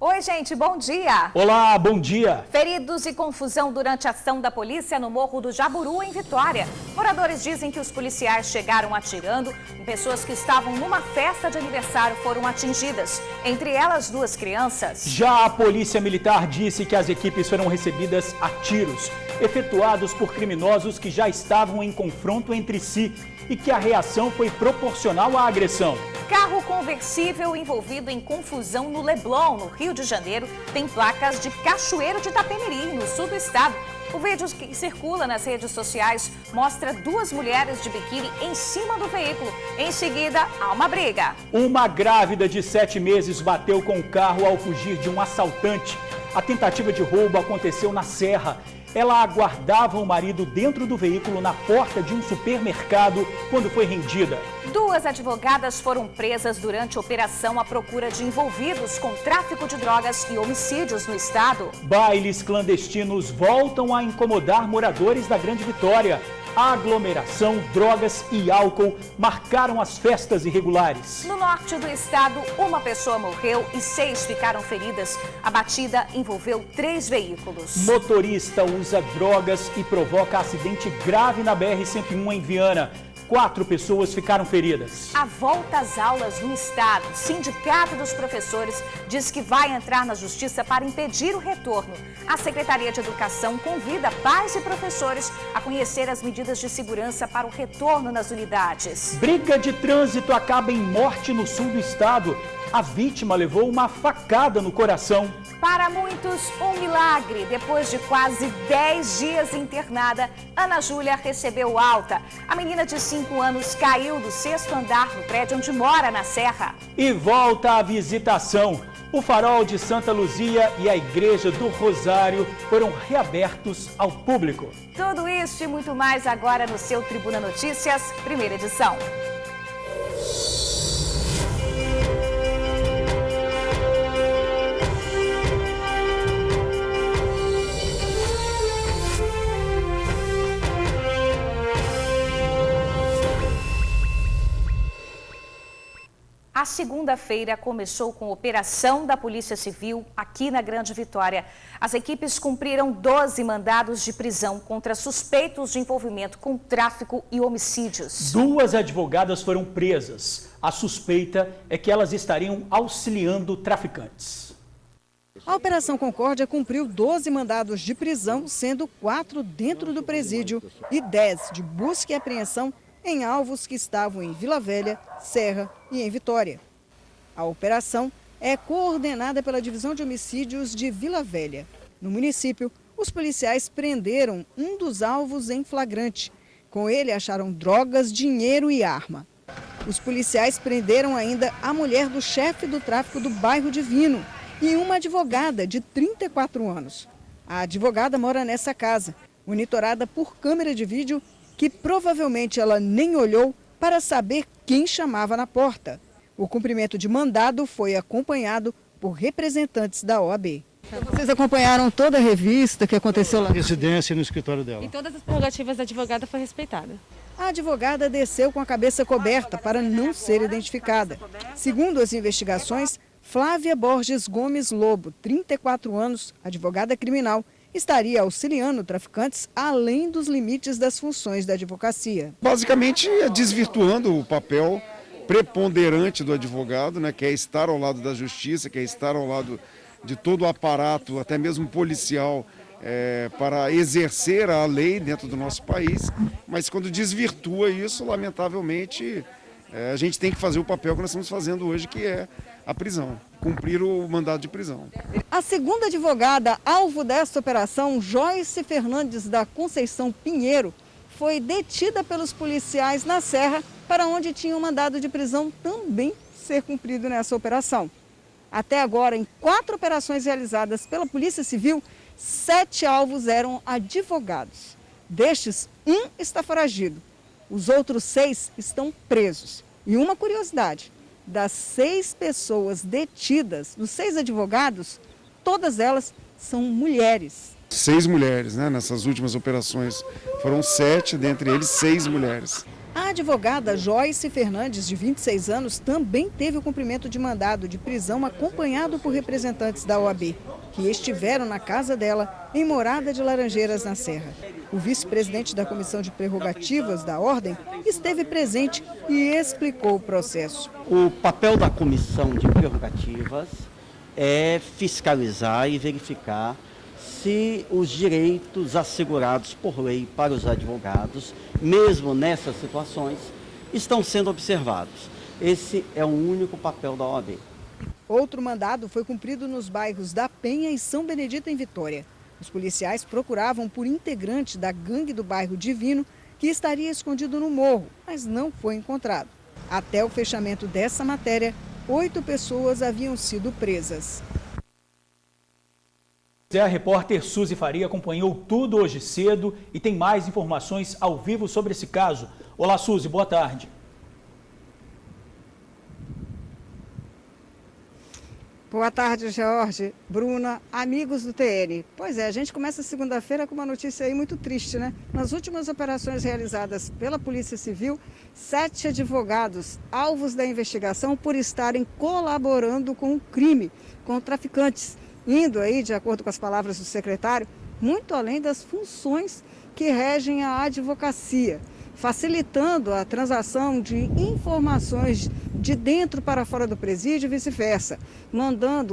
Oi, gente, bom dia. Olá, bom dia. Feridos e confusão durante a ação da polícia no Morro do Jaburu, em Vitória. Moradores dizem que os policiais chegaram atirando em pessoas que estavam numa festa de aniversário foram atingidas. Entre elas, 2 crianças. Já a Polícia Militar disse que as equipes foram recebidas a tiros, efetuados por criminosos que já estavam em confronto entre si e que a reação foi proporcional à agressão. Carro conversível envolvido em confusão no Leblon, no Rio de Janeiro, tem placas de Cachoeiro de Itapemirim, no sul do estado. O vídeo que circula nas redes sociais mostra 2 mulheres de biquíni em cima do veículo. Em seguida, há uma briga. Uma grávida de 7 meses bateu com o carro ao fugir de um assaltante. A tentativa de roubo aconteceu na Serra. Ela aguardava o marido dentro do veículo na porta de um supermercado quando foi rendida. 2 advogadas foram presas durante a operação à procura de envolvidos com tráfico de drogas e homicídios no estado. Bailes clandestinos voltam a incomodar moradores da Grande Vitória. A aglomeração, drogas e álcool marcaram as festas irregulares. No norte do estado, uma pessoa morreu e 6 ficaram feridas. A batida envolveu 3 veículos. Motorista usa drogas e provoca acidente grave na BR-101 em Viana. 4 pessoas ficaram feridas. A volta às aulas no estado, o Sindicato dos Professores diz que vai entrar na justiça para impedir o retorno. A Secretaria de Educação convida pais e professores a conhecer as medidas de segurança para o retorno nas unidades. Briga de trânsito acaba em morte no sul do estado. A vítima levou uma facada no coração. Para muitos, um milagre. Depois de quase 10 dias internada, Ana Júlia recebeu alta. A menina de 5 anos caiu do 6º andar do prédio onde mora, na Serra. E volta a visitação. O Farol de Santa Luzia e a Igreja do Rosário foram reabertos ao público. Tudo isso e muito mais agora no seu Tribuna Notícias, primeira edição. A segunda-feira começou com a operação da Polícia Civil aqui na Grande Vitória. As equipes cumpriram 12 mandados de prisão contra suspeitos de envolvimento com tráfico e homicídios. 2 advogadas foram presas. A suspeita é que elas estariam auxiliando traficantes. A Operação Concórdia cumpriu 12 mandados de prisão, sendo 4 dentro do presídio e 10 de busca e apreensão em alvos que estavam em Vila Velha, Serra e em Vitória. A operação é coordenada pela Divisão de Homicídios de Vila Velha. No município, os policiais prenderam um dos alvos em flagrante. Com ele, acharam drogas, dinheiro e arma. Os policiais prenderam ainda a mulher do chefe do tráfico do bairro Divino e uma advogada de 34 anos. A advogada mora nessa casa, monitorada por câmera de vídeo, que provavelmente ela nem olhou para saber quem chamava na porta. O cumprimento de mandado foi acompanhado por representantes da OAB. Vocês acompanharam toda a revista que aconteceu lá? Na residência e no escritório dela. E todas as prerrogativas da advogada foi respeitada. A advogada desceu com a cabeça coberta para não ser identificada. Segundo as investigações, Flávia Borges Gomes Lobo, 34 anos, advogada criminal, estaria auxiliando traficantes além dos limites das funções da advocacia. Basicamente, desvirtuando o papel preponderante do advogado, né, que é estar ao lado da justiça, que é estar ao lado de todo o aparato, até mesmo policial, para exercer a lei dentro do nosso país. Mas quando desvirtua isso, lamentavelmente, a gente tem que fazer o papel que nós estamos fazendo hoje, que é a prisão, cumprir o mandado de prisão. A segunda advogada alvo desta operação, Joyce Fernandes da Conceição Pinheiro, foi detida pelos policiais na Serra, para onde tinha um mandado de prisão também ser cumprido nessa operação. Até agora, em 4 operações realizadas pela Polícia Civil, 7 alvos eram advogados. Destes, 1 está foragido. Os outros 6 estão presos. E uma curiosidade, das 6 pessoas detidas, dos 6 advogados, todas elas são mulheres. 6 mulheres, né? Nessas últimas operações foram 7, dentre eles 6 mulheres. A advogada Joyce Fernandes, de 26 anos, também teve o cumprimento de mandado de prisão acompanhado por representantes da OAB, que estiveram na casa dela, em Morada de Laranjeiras, na Serra. O vice-presidente da Comissão de Prerrogativas da Ordem esteve presente e explicou o processo. O papel da Comissão de Prerrogativas é fiscalizar e verificar se os direitos assegurados por lei para os advogados, mesmo nessas situações, estão sendo observados. Esse é o único papel da OAB. Outro mandado foi cumprido nos bairros da Penha e São Benedito, em Vitória. Os policiais procuravam por integrante da gangue do bairro Divino, que estaria escondido no morro, mas não foi encontrado. Até o fechamento dessa matéria, 8 pessoas haviam sido presas. A repórter Suzy Faria acompanhou tudo hoje cedo e tem mais informações ao vivo sobre esse caso. Olá, Suzy, boa tarde. Boa tarde, Jorge, Bruna, amigos do TN. Pois é, a gente começa segunda-feira com uma notícia aí muito triste, né? Nas últimas operações realizadas pela Polícia Civil, 7 advogados alvos da investigação por estarem colaborando com o crime, com traficantes, indo aí, de acordo com as palavras do secretário, muito além das funções que regem a advocacia, facilitando a transação de informações de dentro para fora do presídio e vice-versa,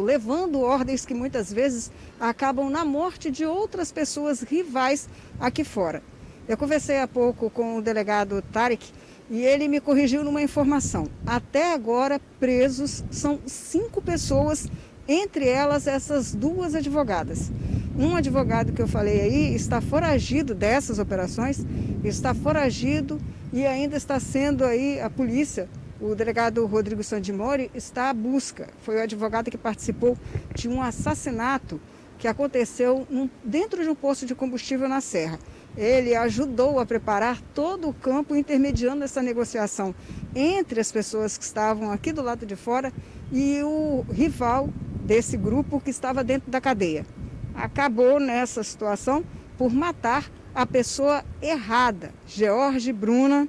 levando ordens que muitas vezes acabam na morte de outras pessoas rivais aqui fora. Eu conversei há pouco com o delegado Tarek e ele me corrigiu numa informação. Até agora, presos são 5 pessoas, entre elas essas 2 advogadas. Um advogado que eu falei aí está foragido dessas operações, está foragido e ainda está sendo aí a polícia, o delegado Rodrigo Sandimori, está à busca. Foi o advogado que participou de um assassinato que aconteceu dentro de um posto de combustível na Serra. Ele ajudou a preparar todo o campo, intermediando essa negociação entre as pessoas que estavam aqui do lado de fora e o rival desse grupo que estava dentro da cadeia. Acabou nessa situação por matar a pessoa errada. George, Bruna.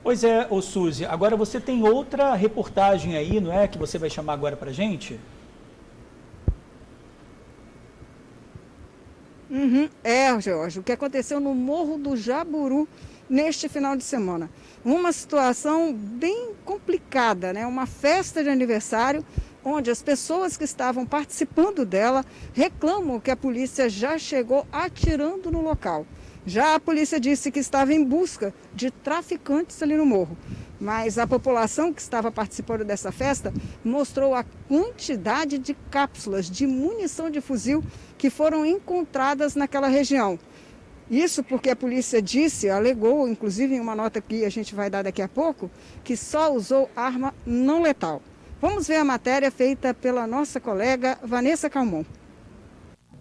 Pois é, ô Suzy, agora você tem outra reportagem aí, não é? Que você vai chamar agora pra gente? George, o que aconteceu no Morro do Jaburu neste final de semana. Uma situação bem complicada, né? Uma festa de aniversário onde as pessoas que estavam participando dela reclamam que a polícia já chegou atirando no local. Já a polícia disse que estava em busca de traficantes ali no morro. Mas a população que estava participando dessa festa mostrou a quantidade de cápsulas de munição de fuzil que foram encontradas naquela região. Isso porque a polícia alegou, inclusive em uma nota que a gente vai dar daqui a pouco, que só usou arma não letal. Vamos ver a matéria feita pela nossa colega Vanessa Calmon.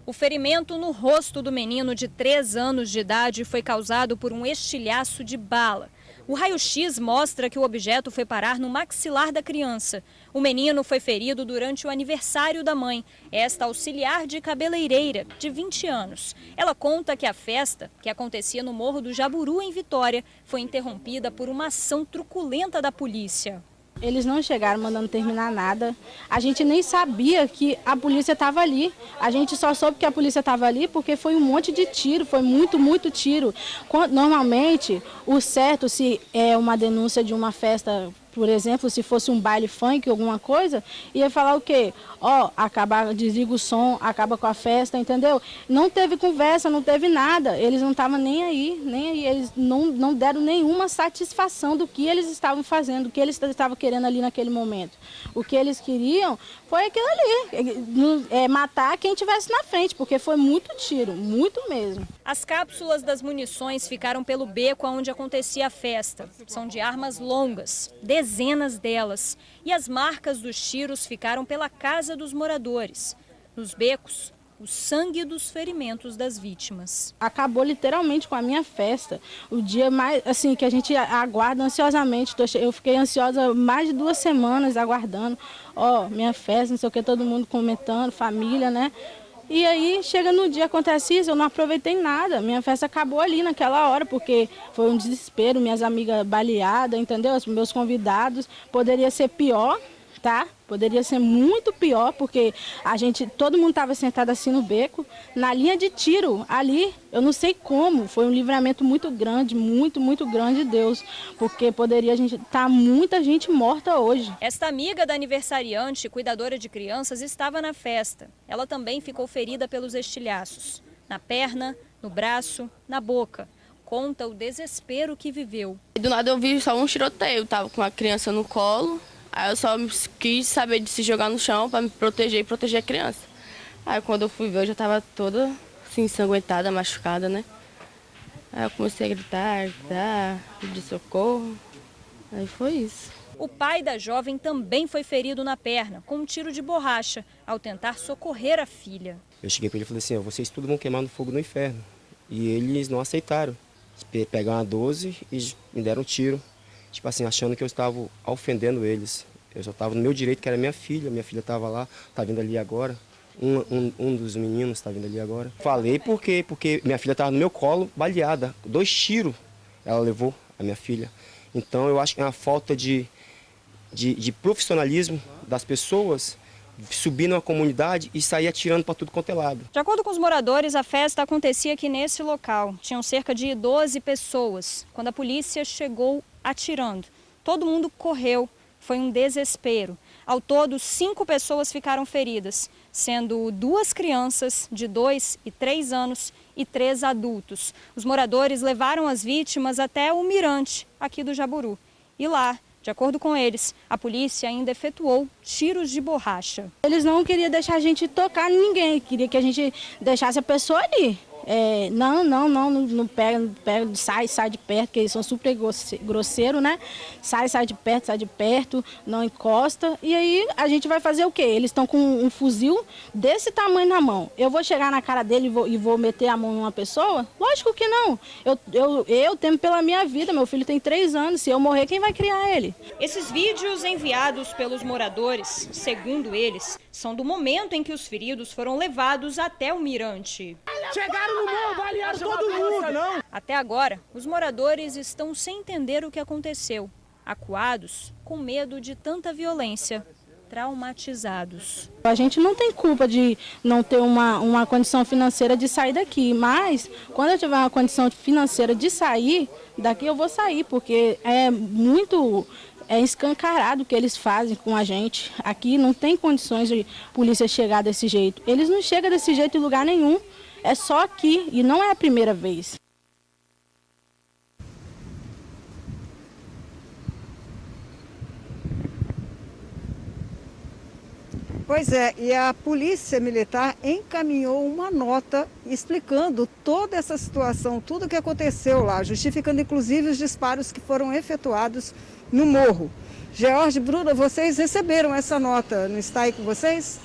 O ferimento no rosto do menino de 3 anos de idade foi causado por um estilhaço de bala. O raio-x mostra que o objeto foi parar no maxilar da criança. O menino foi ferido durante o aniversário da mãe, esta auxiliar de cabeleireira, de 20 anos. Ela conta que a festa, que acontecia no Morro do Jaburu, em Vitória, foi interrompida por uma ação truculenta da polícia. Eles não chegaram mandando terminar nada. A gente nem sabia que a polícia estava ali. A gente só soube que a polícia estava ali porque foi um monte de tiro, foi muito tiro. Normalmente, o certo, se é uma denúncia de uma festa, por exemplo, se fosse um baile funk, alguma coisa, ia falar o quê? Desliga o som, acaba com a festa, entendeu? Não teve conversa, não teve nada. Eles não estavam nem aí. Eles não deram nenhuma satisfação do que eles estavam fazendo, do que eles estavam querendo ali naquele momento. O que eles queriam foi aquilo ali, matar quem estivesse na frente, porque foi muito tiro, muito mesmo. As cápsulas das munições ficaram pelo beco onde acontecia a festa. São de armas longas, dezenas delas. E as marcas dos tiros ficaram pela casa dos moradores. Nos becos, o sangue dos ferimentos das vítimas. Acabou literalmente com a minha festa. O dia mais, assim, que a gente aguarda ansiosamente. Eu fiquei ansiosa mais de 2 semanas aguardando. Minha festa, não sei o que, todo mundo comentando, família, né? E aí, chega no dia, acontece isso, eu não aproveitei nada. Minha festa acabou ali naquela hora, porque foi um desespero, minhas amigas baleadas, entendeu? Os meus convidados. Poderia ser pior, tá? Poderia ser muito pior, porque todo mundo estava sentado assim no beco, na linha de tiro, ali, eu não sei como, foi um livramento muito grande, muito grande de Deus, porque poderia estar muita gente morta hoje. Esta amiga da aniversariante, cuidadora de crianças, estava na festa. Ela também ficou ferida pelos estilhaços, na perna, no braço, na boca. Conta o desespero que viveu. Do nada eu vi só um tiroteio, tava com a criança no colo. Aí eu só quis saber de se jogar no chão para me proteger e proteger a criança. Aí quando eu fui ver, eu já estava toda assim, ensanguentada, machucada, né? Aí eu comecei a gritar, pedir socorro. Aí foi isso. O pai da jovem também foi ferido na perna, com um tiro de borracha, ao tentar socorrer a filha. Eu cheguei para ele e falei assim, vocês tudo vão queimar no fogo no inferno. E eles não aceitaram. Pegaram uma 12 e me deram um tiro. Tipo assim, achando que eu estava ofendendo eles. Eu só estava no meu direito, que era minha filha estava lá, está vindo ali agora. Um dos meninos está vindo ali agora. Falei porque minha filha estava no meu colo, baleada. 2 tiros ela levou, a minha filha. Então eu acho que é uma falta de profissionalismo das pessoas subir numa comunidade e sair atirando para tudo quanto é lado. De acordo com os moradores, a festa acontecia aqui nesse local. Tinham cerca de 12 pessoas, quando a polícia chegou atirando. Todo mundo correu, foi um desespero. Ao todo, 5 pessoas ficaram feridas, sendo 2 crianças de 2 e 3 anos e 3 adultos. Os moradores levaram as vítimas até o mirante aqui do Jaburu. E lá, de acordo com eles, a polícia ainda efetuou tiros de borracha. Eles não queriam deixar a gente tocar em ninguém, queria que a gente deixasse a pessoa ali. Não pega, sai de perto, porque eles são super grosseiros, né? Sai de perto, não encosta. E aí a gente vai fazer o quê? Eles estão com um fuzil desse tamanho na mão. Eu vou chegar na cara dele e vou meter a mão numa pessoa? Lógico que não. Eu temo pela minha vida, meu filho tem 3 anos, se eu morrer, quem vai criar ele? Esses vídeos enviados pelos moradores, segundo eles, são do momento em que os feridos foram levados até o mirante. Chegaram no morro, balearam todo mundo! Até agora, os moradores estão sem entender o que aconteceu, acuados, com medo de tanta violência, traumatizados. A gente não tem culpa de não ter uma condição financeira de sair daqui, mas quando eu tiver uma condição financeira de sair, daqui eu vou sair, porque é escancarado o que eles fazem com a gente. Aqui não tem condições de polícia chegar desse jeito. Eles não chegam desse jeito em lugar nenhum. É só aqui, e não é a primeira vez. Pois é, e a Polícia Militar encaminhou uma nota explicando toda essa situação, tudo o que aconteceu lá, justificando inclusive os disparos que foram efetuados no morro. George, Bruna, vocês receberam essa nota, não está aí com vocês?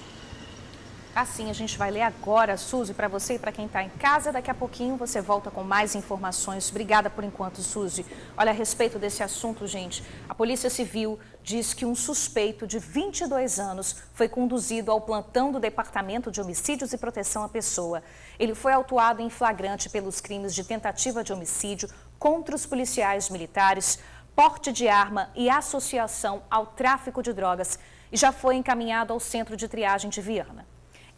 Assim, a gente vai ler agora, Suzy, para você e para quem está em casa. Daqui a pouquinho você volta com mais informações. Obrigada por enquanto, Suzy. Olha, a respeito desse assunto, gente, a Polícia Civil diz que um suspeito de 22 anos foi conduzido ao plantão do Departamento de Homicídios e Proteção à Pessoa. Ele foi autuado em flagrante pelos crimes de tentativa de homicídio contra os policiais militares, porte de arma e associação ao tráfico de drogas e já foi encaminhado ao Centro de Triagem de Viana.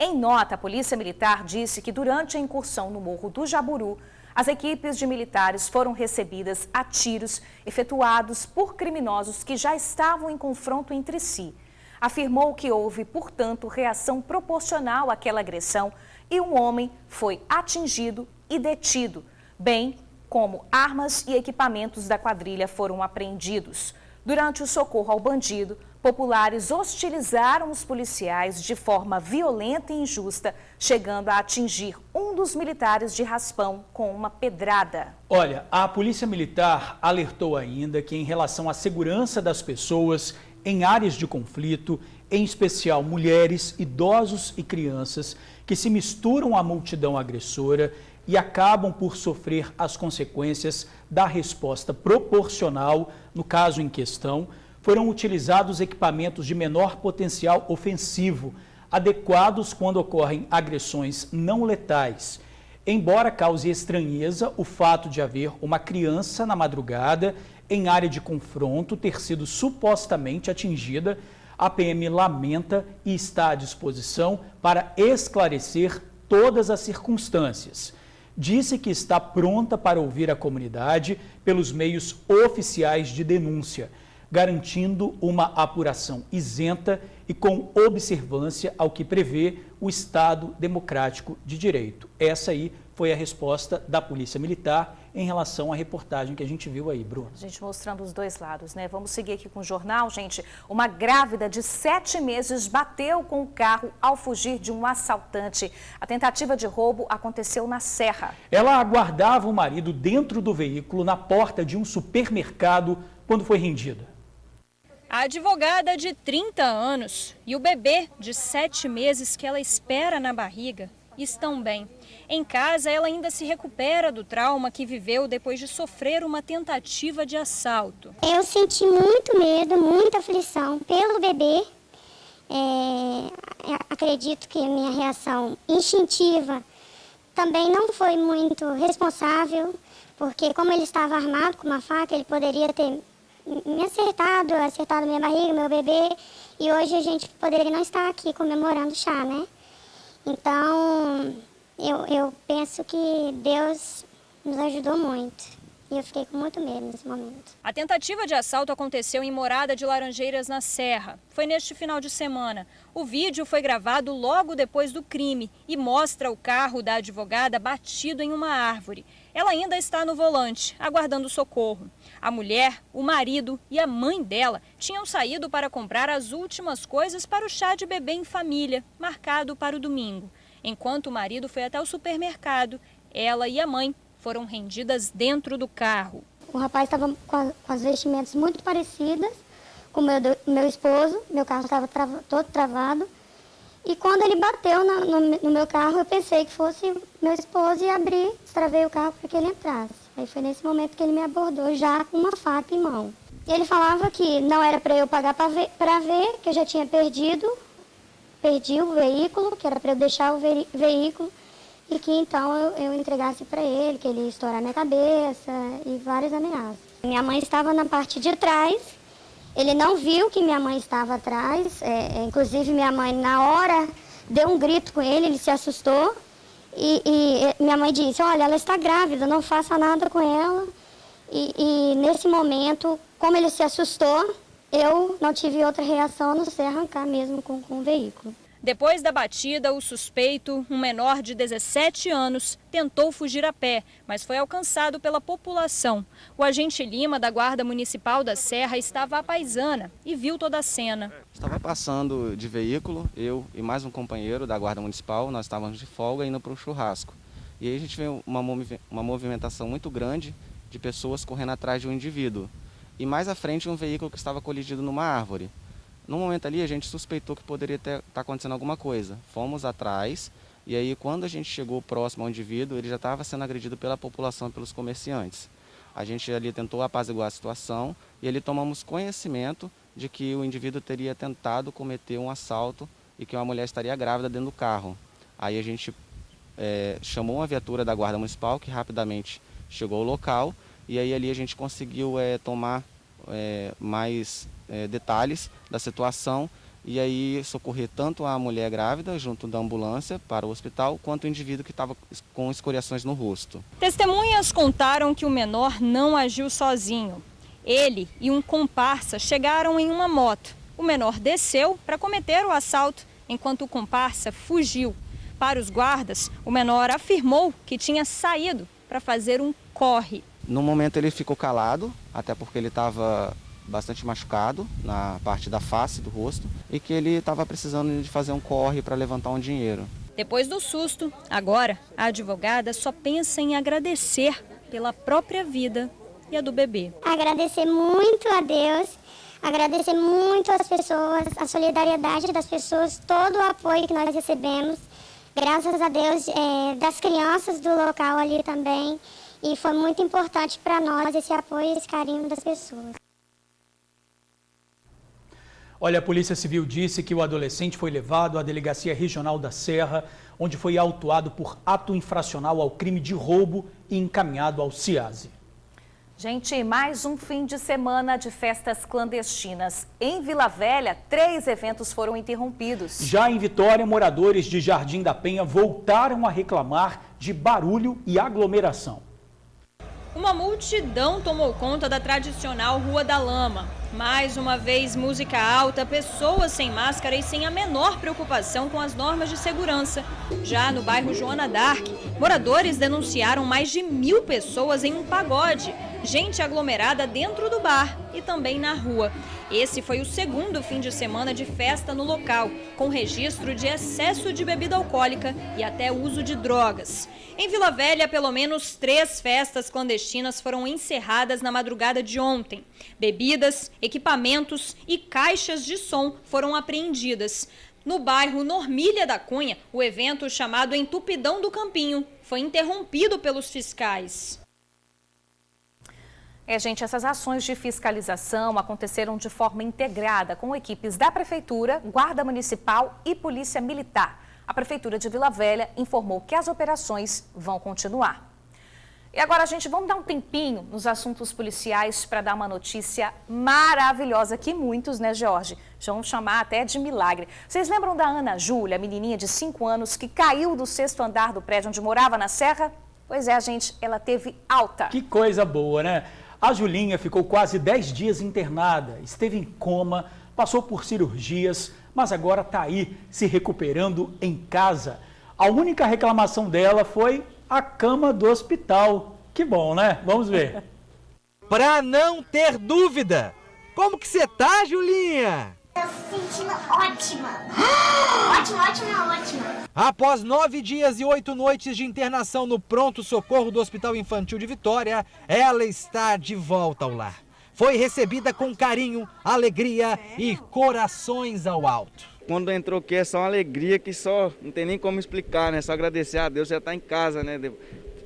Em nota, a Polícia Militar disse que durante a incursão no Morro do Jaburu, as equipes de militares foram recebidas a tiros efetuados por criminosos que já estavam em confronto entre si. Afirmou que houve, portanto, reação proporcional àquela agressão e um homem foi atingido e detido, bem como armas e equipamentos da quadrilha foram apreendidos. Durante o socorro ao bandido, populares hostilizaram os policiais de forma violenta e injusta, chegando a atingir um dos militares de raspão com uma pedrada. Olha, a Polícia Militar alertou ainda que em relação à segurança das pessoas em áreas de conflito, em especial mulheres, idosos e crianças, que se misturam à multidão agressora e acabam por sofrer as consequências da resposta proporcional, no caso em questão, foram utilizados equipamentos de menor potencial ofensivo, adequados quando ocorrem agressões não letais. Embora cause estranheza o fato de haver uma criança na madrugada em área de confronto ter sido supostamente atingida, a PM lamenta e está à disposição para esclarecer todas as circunstâncias. Disse que está pronta para ouvir a comunidade pelos meios oficiais de denúncia, garantindo uma apuração isenta e com observância ao que prevê o Estado Democrático de Direito. Essa aí foi a resposta da Polícia Militar em relação à reportagem que a gente viu aí, Bruno. A gente mostrando os dois lados, né? Vamos seguir aqui com o jornal, gente. Uma grávida de 7 meses bateu com o carro ao fugir de um assaltante. A tentativa de roubo aconteceu na Serra. Ela aguardava o marido dentro do veículo na porta de um supermercado quando foi rendida. A advogada de 30 anos e o bebê de 7 meses que ela espera na barriga estão bem. Em casa, ela ainda se recupera do trauma que viveu depois de sofrer uma tentativa de assalto. Eu senti muito medo, muita aflição pelo bebê. Acredito que a minha reação instintiva também não foi muito responsável, porque como ele estava armado com uma faca, ele poderia ter me acertado minha barriga, meu bebê, e hoje a gente poderia não estar aqui comemorando o chá, né? Então, eu penso que Deus nos ajudou muito e eu fiquei com muito medo nesse momento. A tentativa de assalto aconteceu em Morada de Laranjeiras, na Serra. Foi neste final de semana. O vídeo foi gravado logo depois do crime e mostra o carro da advogada batido em uma árvore. Ela ainda está no volante, aguardando socorro. A mulher, o marido e a mãe dela tinham saído para comprar as últimas coisas para o chá de bebê em família, marcado para o domingo. Enquanto o marido foi até o supermercado, ela e a mãe foram rendidas dentro do carro. O rapaz estava com as vestimentas muito parecidas com o meu esposo, meu carro estava todo travado. E quando ele bateu no meu carro, eu pensei que fosse meu esposo e abri, destravei o carro para que ele entrasse. Aí foi nesse momento que ele me abordou, já com uma faca em mão. Ele falava que não era para eu pagar para ver, que eu já tinha perdi o veículo, que era para eu deixar o veículo e que então eu entregasse para ele, que ele ia estourar minha cabeça e várias ameaças. Minha mãe estava na parte de trás. Ele não viu que minha mãe estava atrás, inclusive minha mãe na hora deu um grito com ele se assustou e minha mãe disse, olha, ela está grávida, não faça nada com ela. E nesse momento, como ele se assustou, eu não tive outra reação a não ser arrancar mesmo com o veículo. Depois da batida, o suspeito, um menor de 17 anos, tentou fugir a pé, mas foi alcançado pela população. O agente Lima, da Guarda Municipal da Serra, estava à paisana e viu toda a cena. Estava passando de veículo, eu e mais um companheiro da Guarda Municipal, nós estávamos de folga indo para um churrasco. E aí a gente vê uma movimentação muito grande de pessoas correndo atrás de um indivíduo. E mais à frente um veículo que estava colidido numa árvore. No momento ali a gente suspeitou que poderia estar acontecendo alguma coisa. Fomos atrás e aí quando a gente chegou próximo ao indivíduo, ele já estava sendo agredido pela população e pelos comerciantes. A gente ali tentou apaziguar a situação e ali tomamos conhecimento de que o indivíduo teria tentado cometer um assalto e que uma mulher estaria grávida dentro do carro. Aí a gente chamou uma viatura da Guarda Municipal que rapidamente chegou ao local e aí ali a gente conseguiu tomar mais detalhes da situação e aí socorrer tanto a mulher grávida junto da ambulância para o hospital, quanto o indivíduo que estava com escoriações no rosto. Testemunhas contaram que o menor não agiu sozinho. Ele e um comparsa chegaram em uma moto. O menor desceu para cometer o assalto, enquanto o comparsa fugiu. Para os guardas, o menor afirmou que tinha saído para fazer um corre. No momento ele ficou calado, até porque ele estava bastante machucado na parte da face do rosto e que ele estava precisando de fazer um corre para levantar um dinheiro. Depois do susto, agora a advogada só pensa em agradecer pela própria vida e a do bebê. Agradecer muito a Deus, agradecer muito às pessoas, a solidariedade das pessoas, todo o apoio que nós recebemos, graças a Deus, das crianças do local ali também, e foi muito importante para nós esse apoio e esse carinho das pessoas. Olha, a Polícia Civil disse que o adolescente foi levado à Delegacia Regional da Serra, onde foi autuado por ato infracional ao crime de roubo e encaminhado ao CIASE. Gente, mais um fim de semana de festas clandestinas. Em Vila Velha, 3 eventos foram interrompidos. Já em Vitória, moradores de Jardim da Penha voltaram a reclamar de barulho e aglomeração. Uma multidão tomou conta da tradicional Rua da Lama. Mais uma vez, música alta, pessoas sem máscara e sem a menor preocupação com as normas de segurança. Já no bairro Joana d'Arc, moradores denunciaram mais de 1000 pessoas em um pagode. Gente aglomerada dentro do bar e também na rua. Esse foi o segundo fim de semana de festa no local, com registro de excesso de bebida alcoólica e até uso de drogas. Em Vila Velha, pelo menos 3 festas clandestinas foram encerradas na madrugada de ontem. Bebidas, equipamentos e caixas de som foram apreendidas. No bairro Normília da Cunha, o evento chamado Entupidão do Campinho foi interrompido pelos fiscais. Gente, essas ações de fiscalização aconteceram de forma integrada com equipes da Prefeitura, Guarda Municipal e Polícia Militar. A Prefeitura de Vila Velha informou que as operações vão continuar. E agora, gente, vamos dar um tempinho nos assuntos policiais para dar uma notícia maravilhosa que muitos, né, Jorge, já vão chamar até de milagre. Vocês lembram da Ana Júlia, a menininha de 5 anos que caiu do 6º andar do prédio onde morava na Serra? Pois é, gente, ela teve alta. Que coisa boa, né? A Julinha ficou quase 10 dias internada, esteve em coma, passou por cirurgias, mas agora está aí se recuperando em casa. A única reclamação dela foi a cama do hospital. Que bom, né? Vamos ver. Pra não ter dúvida, como que você tá, Julinha? Tô se sentindo ótima. Ótima. Após 9 dias e 8 noites de internação no pronto-socorro do Hospital Infantil de Vitória, ela está de volta ao lar. Foi recebida com carinho, alegria e corações ao alto. Quando entrou aqui é só uma alegria que só não tem nem como explicar, né? Só agradecer a Deus, já está em casa, né?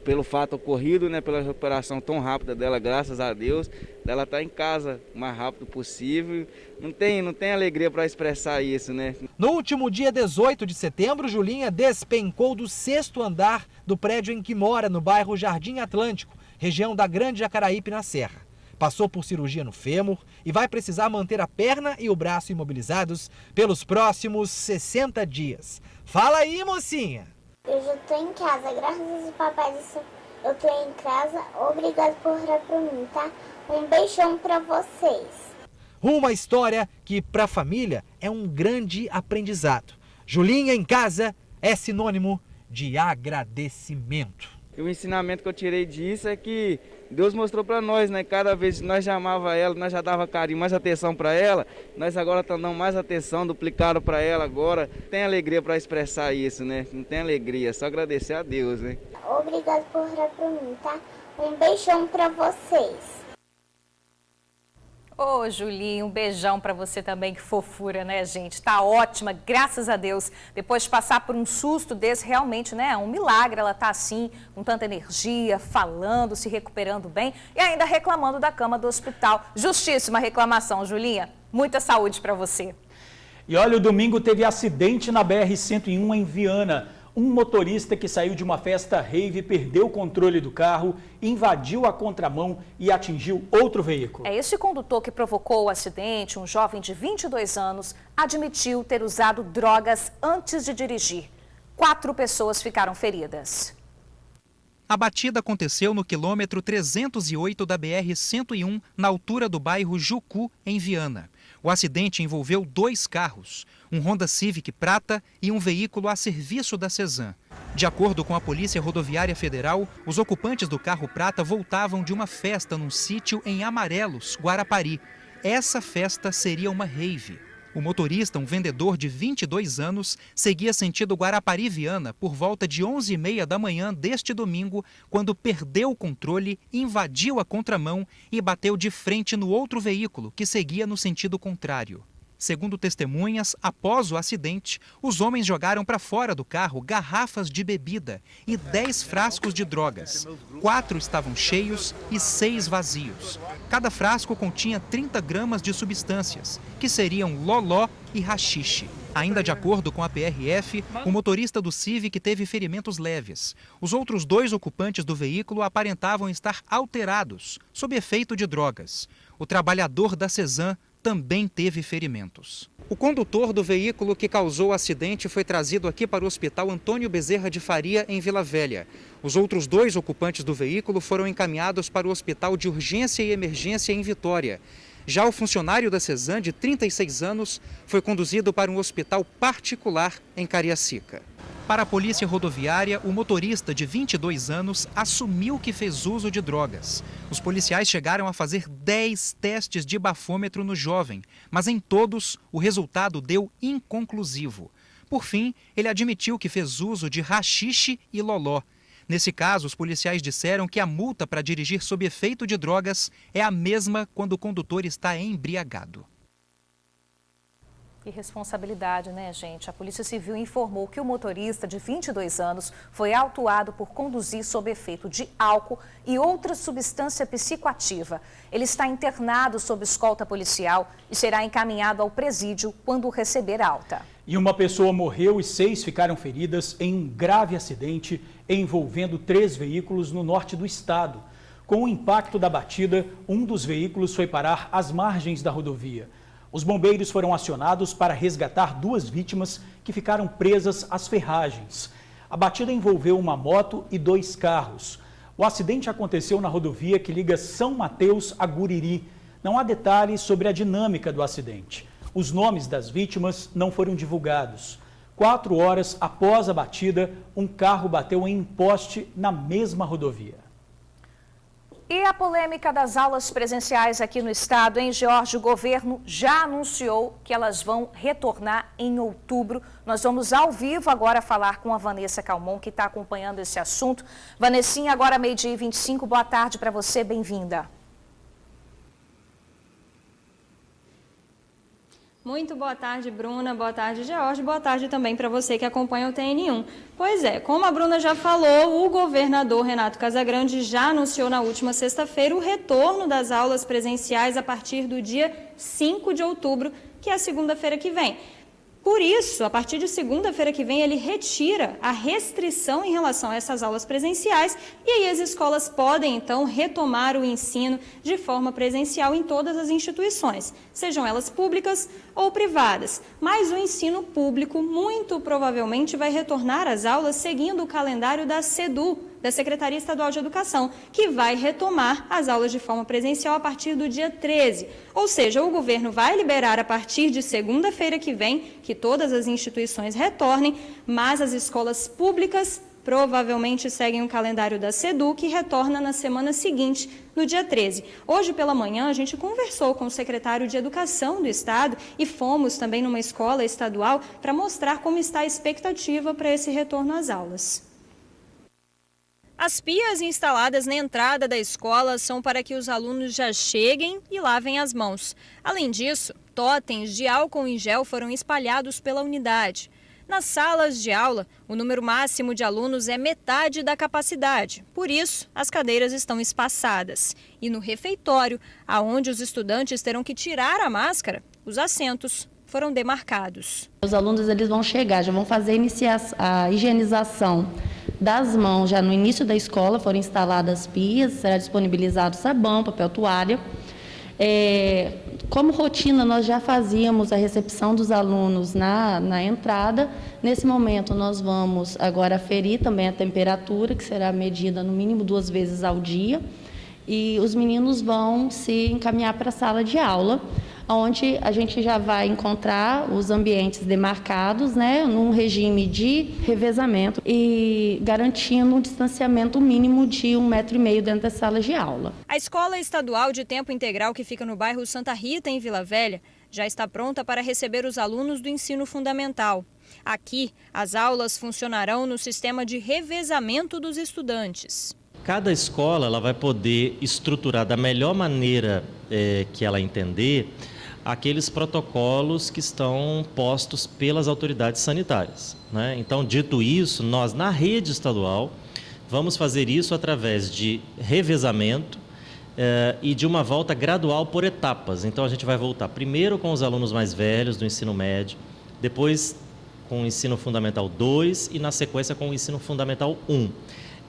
Pelo fato ocorrido, né? Pela recuperação tão rápida dela, graças a Deus. Ela está em casa o mais rápido possível. Não tem alegria para expressar isso, né? No último dia 18 de setembro, Julinha despencou do 6º andar do prédio em que mora, no bairro Jardim Atlântico, região da Grande Jacaraípe, na Serra. Passou por cirurgia no fêmur e vai precisar manter a perna e o braço imobilizados pelos próximos 60 dias. Fala aí, mocinha! Eu já tô em casa, graças aos papais, eu tô em casa. Obrigado por orar por mim, tá? Um beijão pra vocês. Uma história que, para a família, é um grande aprendizado. Julinha em casa é sinônimo de agradecimento. E o ensinamento que eu tirei disso é que Deus mostrou para nós, né? Cada vez que nós já amava ela, nós já dava carinho, mais atenção para ela, nós agora estamos dando mais atenção, duplicado para ela agora. Tem alegria para expressar isso, né? Não tem alegria, só agradecer a Deus, né? Obrigado por orar por mim, tá? Um beijão para vocês. Ô, Julinho, um beijão pra você também, que fofura, né, gente? Tá ótima, graças a Deus. Depois de passar por um susto desse, realmente, né, é um milagre. Ela tá assim, com tanta energia, falando, se recuperando bem e ainda reclamando da cama do hospital. Justíssima reclamação, Julinha. Muita saúde pra você. E olha, o domingo teve acidente na BR-101 em Viana. Um motorista que saiu de uma festa rave perdeu o controle do carro, invadiu a contramão e atingiu outro veículo. Esse condutor que provocou o acidente, um jovem de 22 anos, admitiu ter usado drogas antes de dirigir. 4 pessoas ficaram feridas. A batida aconteceu no quilômetro 308 da BR-101, na altura do bairro Jucu, em Viana. O acidente envolveu 2 carros, um Honda Civic prata e um veículo a serviço da Cesan. De acordo com a Polícia Rodoviária Federal, os ocupantes do carro prata voltavam de uma festa num sítio em Amarelos, Guarapari. Essa festa seria uma rave. O motorista, um vendedor de 22 anos, seguia sentido Guarapari-Viana por volta de 11h30 da manhã deste domingo, quando perdeu o controle, invadiu a contramão e bateu de frente no outro veículo, que seguia no sentido contrário. Segundo testemunhas, após o acidente, os homens jogaram para fora do carro garrafas de bebida e 10 frascos de drogas. 4 estavam cheios e 6 vazios. Cada frasco continha 30 gramas de substâncias, que seriam loló e haxixe. Ainda de acordo com a PRF, o motorista do Civic teve ferimentos leves. Os outros 2 ocupantes do veículo aparentavam estar alterados, sob efeito de drogas. O trabalhador da Cesan também teve ferimentos. O condutor do veículo que causou o acidente foi trazido aqui para o Hospital Antônio Bezerra de Faria, em Vila Velha. Os outros 2 ocupantes do veículo foram encaminhados para o Hospital de Urgência e Emergência em Vitória. Já o funcionário da Cesan, de 36 anos, foi conduzido para um hospital particular em Cariacica. Para a Polícia Rodoviária, o motorista de 22 anos assumiu que fez uso de drogas. Os policiais chegaram a fazer 10 testes de bafômetro no jovem, mas em todos o resultado deu inconclusivo. Por fim, ele admitiu que fez uso de haxixe e loló. Nesse caso, os policiais disseram que a multa para dirigir sob efeito de drogas é a mesma quando o condutor está embriagado. Que responsabilidade, né, gente? A Polícia Civil informou que o motorista de 22 anos foi autuado por conduzir sob efeito de álcool e outra substância psicoativa. Ele está internado sob escolta policial e será encaminhado ao presídio quando receber alta. E uma pessoa morreu e 6 ficaram feridas em um grave acidente envolvendo 3 veículos no norte do estado. Com o impacto da batida, um dos veículos foi parar às margens da rodovia. Os bombeiros foram acionados para resgatar 2 vítimas que ficaram presas às ferragens. A batida envolveu uma moto e 2 carros. O acidente aconteceu na rodovia que liga São Mateus a Guriri. Não há detalhes sobre a dinâmica do acidente. Os nomes das vítimas não foram divulgados. 4 horas após a batida, um carro bateu em um poste na mesma rodovia. E a polêmica das aulas presenciais aqui no estado, hein, Jorge? O governo já anunciou que elas vão retornar em outubro. Nós vamos ao vivo agora falar com a Vanessa Calmon, que está acompanhando esse assunto. Vanessinha, agora 12h25, boa tarde para você, bem-vinda. Muito boa tarde, Bruna. Boa tarde, George. Boa tarde também para você que acompanha o TN1. Pois é, como a Bruna já falou, o governador Renato Casagrande já anunciou na última sexta-feira o retorno das aulas presenciais a partir do dia 5 de outubro, que é a segunda-feira que vem. Por isso, a partir de segunda-feira que vem, ele retira a restrição em relação a essas aulas presenciais e aí as escolas podem, então, retomar o ensino de forma presencial em todas as instituições, sejam elas públicas ou privadas. Mas o ensino público, muito provavelmente, vai retornar às aulas seguindo o calendário da SEDU, da Secretaria Estadual de Educação, que vai retomar as aulas de forma presencial a partir do dia 13. Ou seja, o governo vai liberar a partir de segunda-feira que vem que todas as instituições retornem, mas as escolas públicas provavelmente seguem o calendário da SEDU, que retorna na semana seguinte, no dia 13. Hoje pela manhã, a gente conversou com o secretário de Educação do Estado e fomos também numa escola estadual para mostrar como está a expectativa para esse retorno às aulas. As pias instaladas na entrada da escola são para que os alunos já cheguem e lavem as mãos. Além disso, totens de álcool em gel foram espalhados pela unidade. Nas salas de aula, o número máximo de alunos é metade da capacidade. Por isso, as cadeiras estão espaçadas. E no refeitório, aonde os estudantes terão que tirar a máscara, os assentos foram demarcados. Os alunos eles vão chegar, já vão fazer a higienização das mãos já no início da escola, foram instaladas pias, será disponibilizado sabão, papel toalha. Como rotina, nós já fazíamos a recepção dos alunos na entrada. Nesse momento, nós vamos agora aferir também a temperatura, que será medida no mínimo 2 vezes ao dia. E os meninos vão se encaminhar para a sala de aula, onde a gente já vai encontrar os ambientes demarcados, num regime de revezamento e garantindo um distanciamento mínimo de 1,5 metro dentro das salas de aula. A Escola Estadual de Tempo Integral, que fica no bairro Santa Rita, em Vila Velha, já está pronta para receber os alunos do ensino fundamental. Aqui, as aulas funcionarão no sistema de revezamento dos estudantes. Cada escola ela vai poder estruturar da melhor maneira que ela entender aqueles protocolos que estão postos pelas autoridades sanitárias, né? Então, dito isso, nós na rede estadual vamos fazer isso através de revezamento, e de uma volta gradual por etapas. Então, a gente vai voltar primeiro com os alunos mais velhos do ensino médio, depois com o ensino fundamental 2 e, na sequência, com o ensino fundamental 1.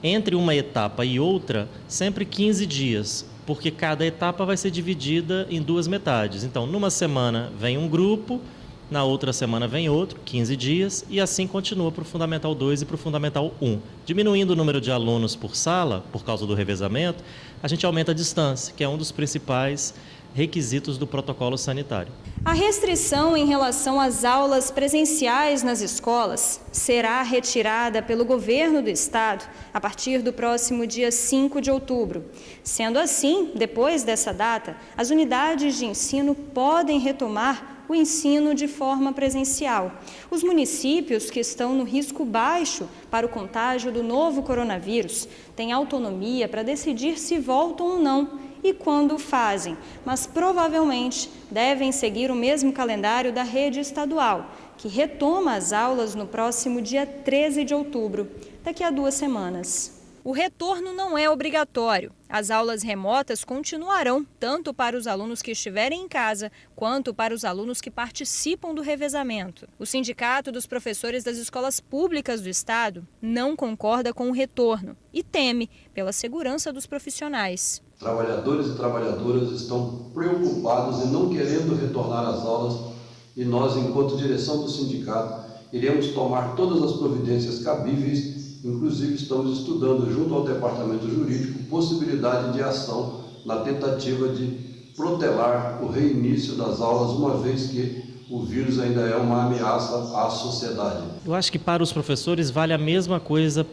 Entre uma etapa e outra, sempre 15 dias, porque cada etapa vai ser dividida em 2 metades. Então, numa semana vem um grupo, na outra semana vem outro, 15 dias, e assim continua para o Fundamental 2 e para o Fundamental 1. Diminuindo o número de alunos por sala, por causa do revezamento, a gente aumenta a distância, que é um dos principais requisitos do protocolo sanitário. A restrição em relação às aulas presenciais nas escolas será retirada pelo governo do estado a partir do próximo dia 5 de outubro. Sendo assim, depois dessa data, as unidades de ensino podem retomar o ensino de forma presencial. Os municípios que estão no risco baixo para o contágio do novo coronavírus têm autonomia para decidir se voltam ou não e quando o fazem, mas provavelmente devem seguir o mesmo calendário da rede estadual, que retoma as aulas no próximo dia 13 de outubro, daqui a 2 semanas. O retorno não é obrigatório. As aulas remotas continuarão tanto para os alunos que estiverem em casa, quanto para os alunos que participam do revezamento. O Sindicato dos Professores das Escolas Públicas do Estado não concorda com o retorno e teme pela segurança dos profissionais. Trabalhadores e trabalhadoras estão preocupados em não querendo retornar às aulas e nós, enquanto direção do sindicato, iremos tomar todas as providências cabíveis. Inclusive, estamos estudando, junto ao Departamento Jurídico, possibilidade de ação na tentativa de protelar o reinício das aulas, uma vez que o vírus ainda é uma ameaça à sociedade. Eu acho que para os professores vale a mesma coisa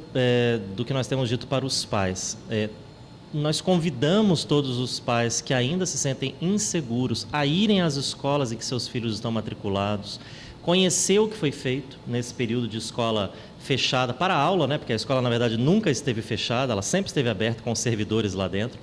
do que nós temos dito para os pais. Nós convidamos todos os pais que ainda se sentem inseguros a irem às escolas em que seus filhos estão matriculados, conhecer o que foi feito nesse período de escola fechada para a aula, né? Porque a escola, na verdade, nunca esteve fechada, ela sempre esteve aberta com os servidores lá dentro.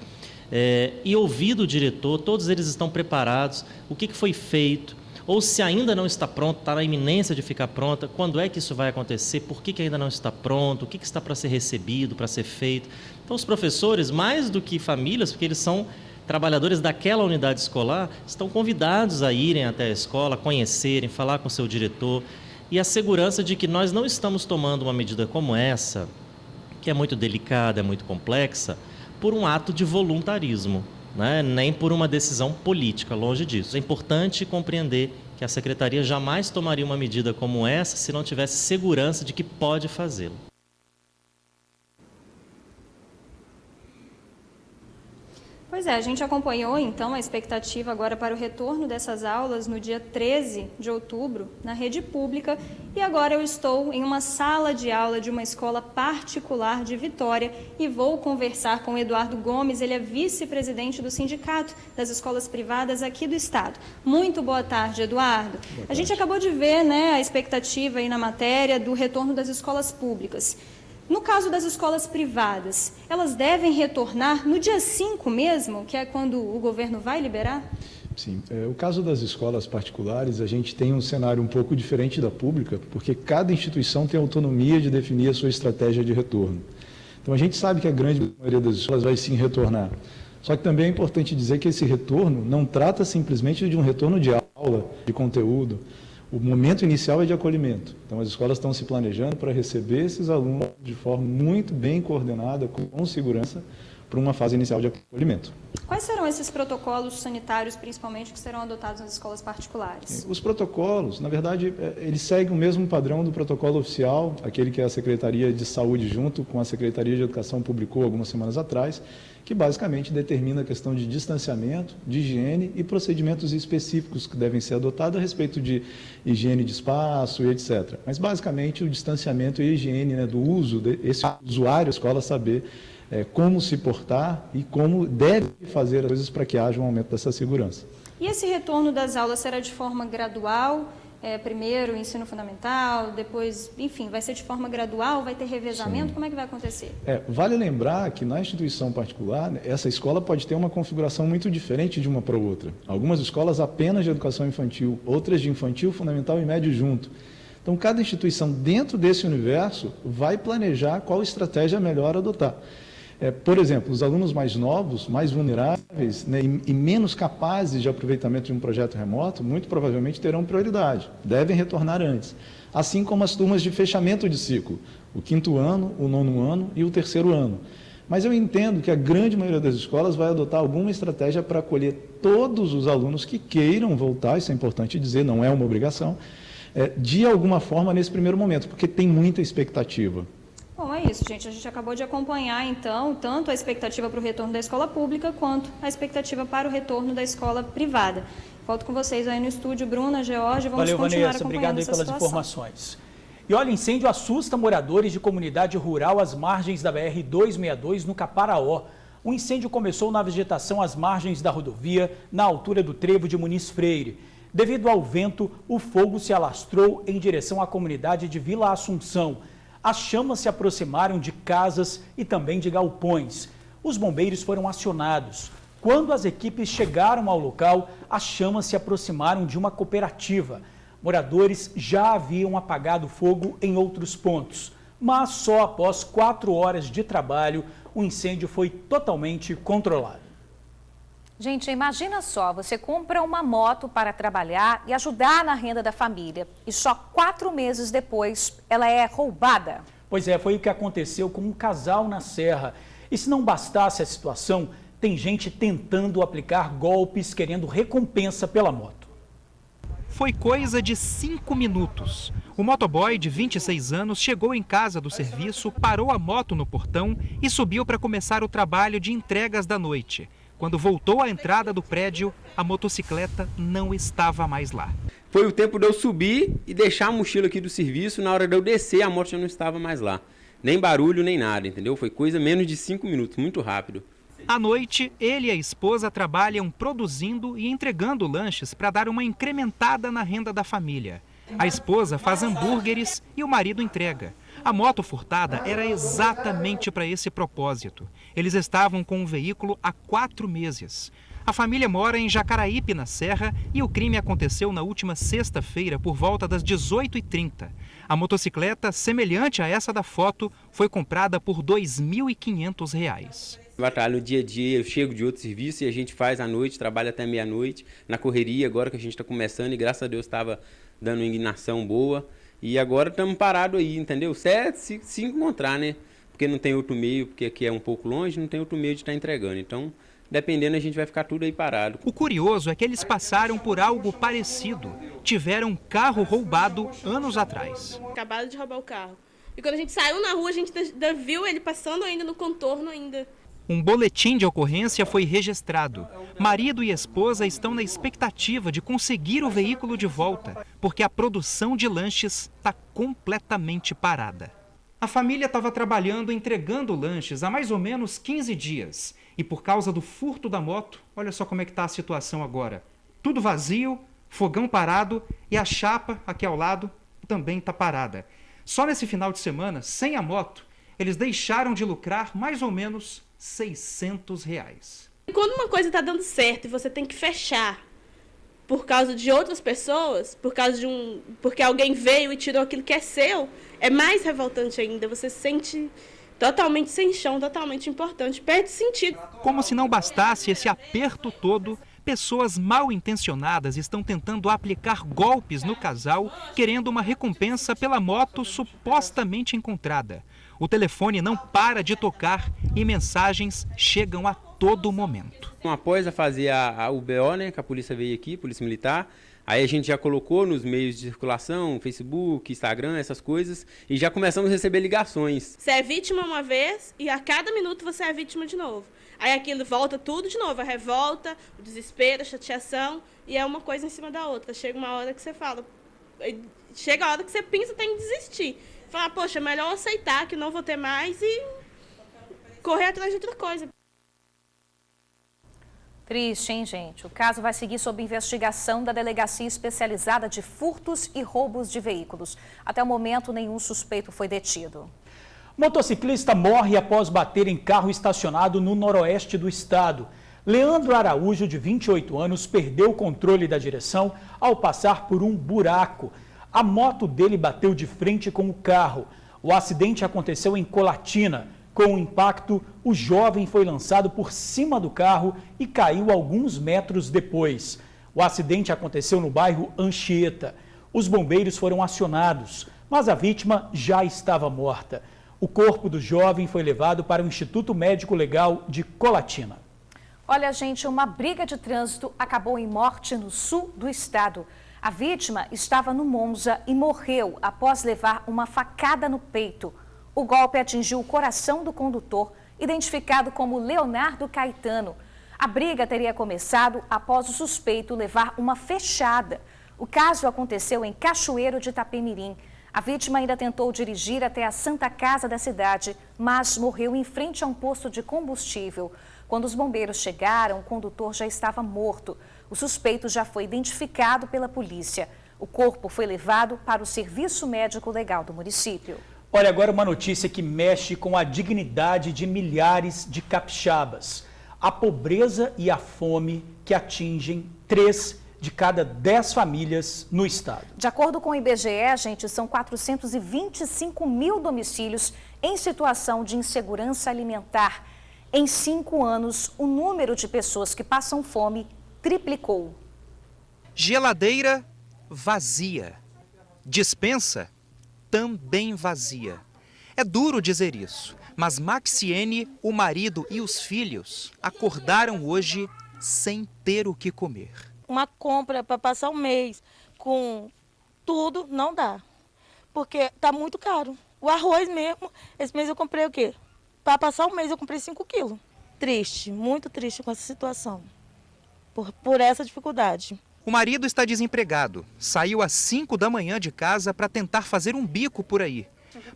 E ouvir do diretor, todos eles estão preparados, o que foi feito, ou se ainda não está pronto, está na iminência de ficar pronta, quando é que isso vai acontecer, por que ainda não está pronto, o que está para ser recebido, para ser feito. Então, os professores, mais do que famílias, porque eles são trabalhadores daquela unidade escolar, estão convidados a irem até a escola, conhecerem, falar com o seu diretor, e a segurança de que nós não estamos tomando uma medida como essa, que é muito delicada, é muito complexa, por um ato de voluntarismo, né? Nem por uma decisão política, longe disso. É importante compreender que a Secretaria jamais tomaria uma medida como essa se não tivesse segurança de que pode fazê-lo. Pois é, a gente acompanhou então a expectativa agora para o retorno dessas aulas no dia 13 de outubro na rede pública e agora eu estou em uma sala de aula de uma escola particular de Vitória e vou conversar com o Eduardo Gomes, ele é vice-presidente do Sindicato das Escolas Privadas aqui do estado. Muito boa tarde, Eduardo. Boa tarde. A gente acabou de ver, né, a expectativa aí na matéria do retorno das escolas públicas. No caso das escolas privadas, elas devem retornar no dia 5 mesmo, que é quando o governo vai liberar? Sim, o caso das escolas particulares, a gente tem um cenário um pouco diferente da pública, porque cada instituição tem autonomia de definir a sua estratégia de retorno. Então a gente sabe que a grande maioria das escolas vai sim retornar. Só que também é importante dizer que esse retorno não trata simplesmente de um retorno de aula, de conteúdo. O momento inicial é de acolhimento. Então, as escolas estão se planejando para receber esses alunos de forma muito bem coordenada, com segurança, para uma fase inicial de acolhimento. Quais serão esses protocolos sanitários, principalmente, que serão adotados nas escolas particulares? Os protocolos, na verdade, eles seguem o mesmo padrão do protocolo oficial, aquele que a Secretaria de Saúde, junto com a Secretaria de Educação, publicou algumas semanas atrás, que basicamente determina a questão de distanciamento, de higiene e procedimentos específicos que devem ser adotados a respeito de higiene de espaço e etc. Mas, basicamente, o distanciamento e a higiene, né, do uso, esse usuário, a escola saber como se portar e como deve fazer as coisas para que haja um aumento dessa segurança. E esse retorno das aulas será de forma gradual? Primeiro o ensino fundamental, depois, enfim, vai ser de forma gradual, vai ter revezamento? Sim. Como é que vai acontecer? Vale lembrar que na instituição particular, essa escola pode ter uma configuração muito diferente de uma para outra. Algumas escolas apenas de educação infantil, outras de infantil, fundamental e médio junto. Então, cada instituição dentro desse universo vai planejar qual estratégia melhor adotar. Por exemplo, os alunos mais novos, mais vulneráveis, né, e menos capazes de aproveitamento de um projeto remoto, muito provavelmente terão prioridade, devem retornar antes. Assim como as turmas de fechamento de ciclo, o 5º ano, o 9º ano e o 3º ano. Mas eu entendo que a grande maioria das escolas vai adotar alguma estratégia para acolher todos os alunos que queiram voltar, isso é importante dizer, não é uma obrigação, de alguma forma nesse primeiro momento, porque tem muita expectativa. Bom, é isso, gente. A gente acabou de acompanhar, então, tanto a expectativa para o retorno da escola pública, quanto a expectativa para o retorno da escola privada. Volto com vocês aí no estúdio, Bruna, George, vamos Valeu, continuar Vanessa, acompanhando obrigado aí essa pelas situação. informações. E olha, incêndio assusta moradores de comunidade rural às margens da BR-262, no Caparaó. O incêndio começou na vegetação às margens da rodovia, na altura do trevo de Muniz Freire. Devido ao vento, o fogo se alastrou em direção à comunidade de Vila Assunção. As chamas se aproximaram de casas e também de galpões. Os bombeiros foram acionados. Quando as equipes chegaram ao local, as chamas se aproximaram de uma cooperativa. Moradores já haviam apagado o fogo em outros pontos, mas só após 4 horas de trabalho, o incêndio foi totalmente controlado. Gente, imagina só, você compra uma moto para trabalhar e ajudar na renda da família. E só 4 meses depois, ela é roubada. Pois é, foi o que aconteceu com um casal na Serra. E se não bastasse a situação, tem gente tentando aplicar golpes, querendo recompensa pela moto. Foi coisa de 5 minutos. O motoboy de 26 anos chegou em casa do serviço, parou a moto no portão e subiu para começar o trabalho de entregas da noite. Quando voltou à entrada do prédio, a motocicleta não estava mais lá. Foi o tempo de eu subir e deixar a mochila aqui do serviço. Na hora de eu descer, a moto já não estava mais lá. Nem barulho, nem nada, entendeu? Foi coisa menos de 5 minutos, muito rápido. À noite, ele e a esposa trabalham produzindo e entregando lanches para dar uma incrementada na renda da família. A esposa faz hambúrgueres e o marido entrega. A moto furtada era exatamente para esse propósito. Eles estavam com o veículo há 4 meses. A família mora em Jacaraípe, na Serra, e o crime aconteceu na última sexta-feira, por volta das 18h30. A motocicleta, semelhante a essa da foto, foi comprada por R$ 2.500. Batalha no dia a dia, eu chego de outro serviço e a gente faz à noite, trabalha até meia-noite, na correria, agora que a gente está começando e graças a Deus estava dando uma inclinação boa. E agora estamos parados aí, entendeu? Certo, se encontrar, né? Porque não tem outro meio, porque aqui é um pouco longe, não tem outro meio de estar entregando. Então, dependendo, a gente vai ficar tudo aí parado. O curioso é que eles passaram por algo parecido. Tiveram um carro roubado anos atrás. Acabaram de roubar o carro. E quando a gente saiu na rua, a gente ainda viu ele passando ainda no contorno ainda. Um boletim de ocorrência foi registrado. Marido e esposa estão na expectativa de conseguir o veículo de volta, porque a produção de lanches está completamente parada. A família estava trabalhando entregando lanches há mais ou menos 15 dias. E por causa do furto da moto, olha só como é que está a situação agora. Tudo vazio, fogão parado e a chapa aqui ao lado também está parada. Só nesse final de semana, sem a moto, eles deixaram de lucrar mais ou menos R$ 600. E quando uma coisa está dando certo e você tem que fechar por causa de outras pessoas, porque alguém veio e tirou aquilo que é seu, é mais revoltante ainda. Você se sente totalmente sem chão, totalmente importante, perde sentido. Como se não bastasse esse aperto todo, pessoas mal intencionadas estão tentando aplicar golpes no casal, querendo uma recompensa pela moto supostamente encontrada. O telefone não para de tocar e mensagens chegam a todo momento. Após a fazer o BO, né, que a polícia veio aqui, Polícia Militar, aí a gente já colocou nos meios de circulação, Facebook, Instagram, essas coisas, e já começamos a receber ligações. Você é vítima uma vez e a cada minuto você é vítima de novo. Aí aquilo volta tudo de novo, a revolta, o desespero, a chateação, e é uma coisa em cima da outra. Chega uma hora que você fala, chega a hora que você pensa tem que desistir. Falar, poxa, é melhor aceitar que não vou ter mais e correr atrás de outra coisa. Triste, hein, gente? O caso vai seguir sob investigação da Delegacia Especializada de Furtos e Roubos de Veículos. Até o momento, nenhum suspeito foi detido. Motociclista morre após bater em carro estacionado no noroeste do estado. Leandro Araújo, de 28 anos, perdeu o controle da direção ao passar por um buraco. A moto dele bateu de frente com o carro. O acidente aconteceu em Colatina. Com o impacto, o jovem foi lançado por cima do carro e caiu alguns metros depois. O acidente aconteceu no bairro Anchieta. Os bombeiros foram acionados, mas a vítima já estava morta. O corpo do jovem foi levado para o Instituto Médico Legal de Colatina. Olha, gente, uma briga de trânsito acabou em morte no sul do estado. A vítima estava no Monza e morreu após levar uma facada no peito. O golpe atingiu o coração do condutor, identificado como Leonardo Caetano. A briga teria começado após o suspeito levar uma fechada. O caso aconteceu em Cachoeiro de Itapemirim. A vítima ainda tentou dirigir até a Santa Casa da cidade, mas morreu em frente a um posto de combustível. Quando os bombeiros chegaram, o condutor já estava morto. O suspeito já foi identificado pela polícia. O corpo foi levado para o Serviço Médico Legal do município. Olha, agora uma notícia que mexe com a dignidade de milhares de capixabas. A pobreza e a fome que atingem 3 de cada 10 famílias no estado. De acordo com o IBGE, gente, são 425 mil domicílios em situação de insegurança alimentar. Em 5 anos, o número de pessoas que passam fome triplicou. Geladeira vazia. Despensa também vazia. É duro dizer isso, mas Maxiene, o marido e os filhos acordaram hoje sem ter o que comer. Uma compra para passar um mês com tudo não dá, porque tá muito caro. O arroz mesmo, esse mês eu comprei o quê? Para passar um mês eu comprei 5 quilos. Triste, muito triste com essa situação, por essa dificuldade. O marido está desempregado, saiu às 5 da manhã de casa para tentar fazer um bico por aí.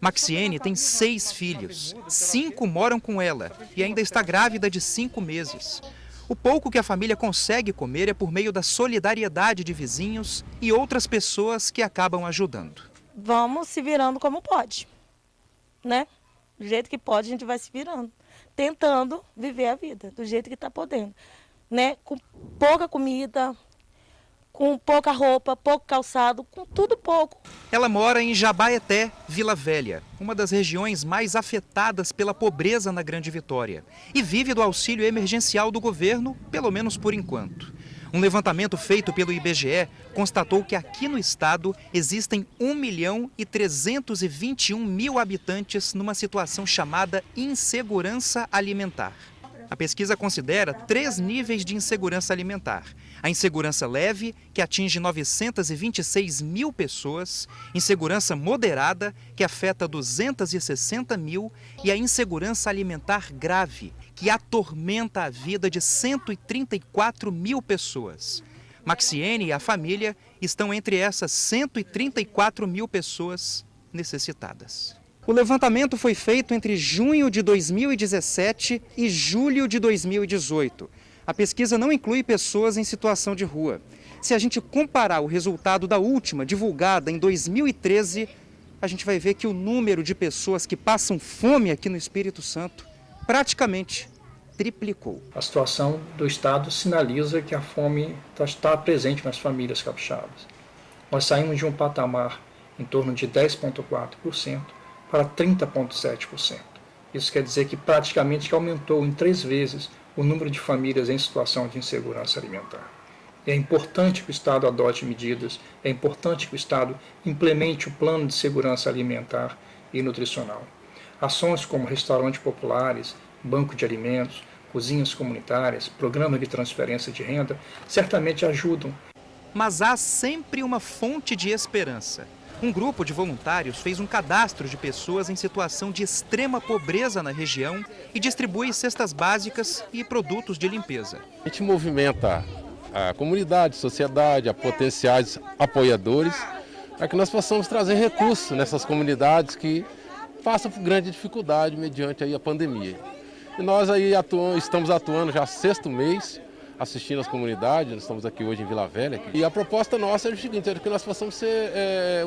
Maxiene tem 6 filhos, 5 moram com ela e ainda está grávida de 5 meses. O pouco que a família consegue comer é por meio da solidariedade de vizinhos e outras pessoas que acabam ajudando. Vamos se virando como pode, né? Do jeito que pode, a gente vai se virando, tentando viver a vida do jeito que está podendo, né? Com pouca comida, com pouca roupa, pouco calçado, com tudo pouco. Ela mora em Jabaeté, Vila Velha, uma das regiões mais afetadas pela pobreza na Grande Vitória, e vive do auxílio emergencial do governo, pelo menos por enquanto. Um levantamento feito pelo IBGE constatou que aqui no estado existem 1.321.000 habitantes numa situação chamada insegurança alimentar. A pesquisa considera 3 níveis de insegurança alimentar. A insegurança leve, que atinge 926 mil pessoas, insegurança moderada, que afeta 260 mil, e a insegurança alimentar grave, que atormenta a vida de 134 mil pessoas. Maxiene e a família estão entre essas 134 mil pessoas necessitadas. O levantamento foi feito entre junho de 2017 e julho de 2018. A pesquisa não inclui pessoas em situação de rua. Se a gente comparar o resultado da última, divulgada em 2013, a gente vai ver que o número de pessoas que passam fome aqui no Espírito Santo praticamente triplicou. A situação do estado sinaliza que a fome está presente nas famílias capixabas. Nós saímos de um patamar em torno de 10,4% para 30,7%. Isso quer dizer que praticamente aumentou em 3 vezes o número de famílias em situação de insegurança alimentar. É importante que o Estado adote medidas, é importante que o Estado implemente o plano de segurança alimentar e nutricional. Ações como restaurantes populares, banco de alimentos, cozinhas comunitárias, programas de transferência de renda, certamente ajudam. Mas há sempre uma fonte de esperança. Um grupo de voluntários fez um cadastro de pessoas em situação de extrema pobreza na região e distribui cestas básicas e produtos de limpeza. A gente movimenta a comunidade, a sociedade, a potenciais apoiadores, para que nós possamos trazer recursos nessas comunidades que passam por grande dificuldade mediante aí a pandemia. E nós aí estamos atuando já 6º mês, assistindo as comunidades, nós estamos aqui hoje em Vila Velha. E a proposta nossa é o seguinte, é que nós possamos ser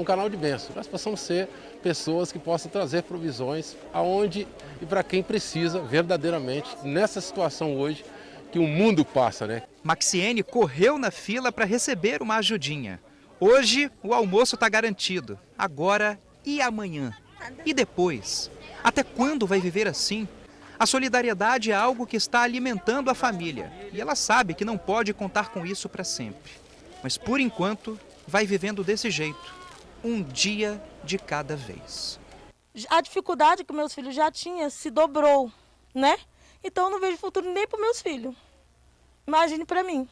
um canal de bênção, nós possamos ser pessoas que possam trazer provisões aonde e para quem precisa verdadeiramente, nessa situação hoje que o mundo passa, né? Maxiene correu na fila para receber uma ajudinha. Hoje o almoço está garantido, agora e amanhã? E depois? Até quando vai viver assim? A solidariedade é algo que está alimentando a família e ela sabe que não pode contar com isso para sempre. Mas por enquanto, vai vivendo desse jeito, um dia de cada vez. A dificuldade que meus filhos já tinham se dobrou, né? Então eu não vejo futuro nem para meus filhos. Imagine para mim.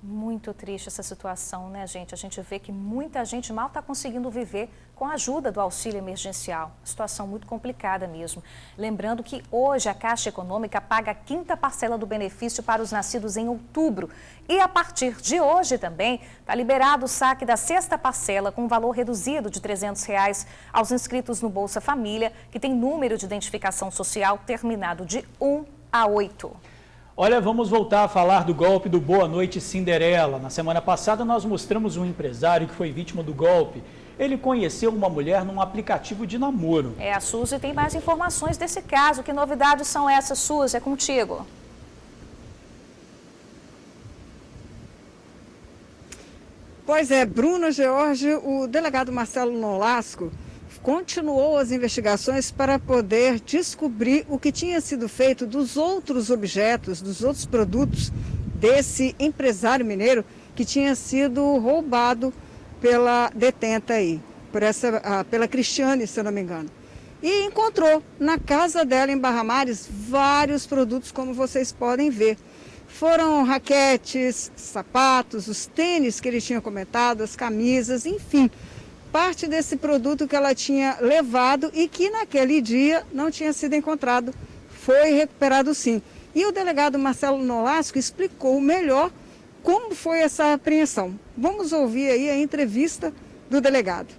Muito triste essa situação, né, gente? A gente vê que muita gente mal está conseguindo viver com a ajuda do auxílio emergencial. Situação muito complicada mesmo. Lembrando que hoje a Caixa Econômica paga a 5ª parcela do benefício para os nascidos em outubro. E a partir de hoje também está liberado o saque da 6ª parcela com um valor reduzido de R$ 300 aos inscritos no Bolsa Família, que tem número de identificação social terminado de 1 a 8. Olha, vamos voltar a falar do golpe do Boa Noite Cinderela. Na semana passada nós mostramos um empresário que foi vítima do golpe. Ele conheceu uma mulher num aplicativo de namoro. A Suzy tem mais informações desse caso. Que novidades são essas, Suzy? É contigo. Pois é, Bruna, George, o delegado Marcelo Nolasco continuou as investigações para poder descobrir o que tinha sido feito dos outros objetos, dos outros produtos desse empresário mineiro que tinha sido roubado pela detenta aí, pela Cristiane, se eu não me engano. E encontrou na casa dela em Barra Mares vários produtos, como vocês podem ver. Foram raquetes, sapatos, os tênis que ele tinha comentado, as camisas, enfim. Parte desse produto que ela tinha levado e que naquele dia não tinha sido encontrado, foi recuperado sim. E o delegado Marcelo Nolasco explicou melhor como foi essa apreensão. Vamos ouvir aí a entrevista do delegado.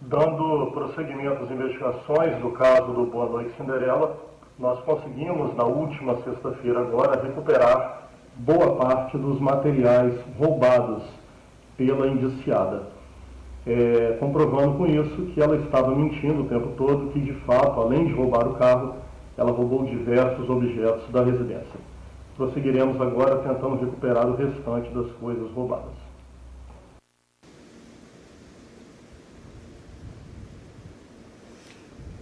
Dando prosseguimento às investigações do caso do Boa Noite Cinderela, nós conseguimos na última sexta-feira agora recuperar boa parte dos materiais roubados pela indiciada. Comprovando com isso que ela estava mentindo o tempo todo, que de fato, além de roubar o carro, ela roubou diversos objetos da residência. Prosseguiremos agora tentando recuperar o restante das coisas roubadas.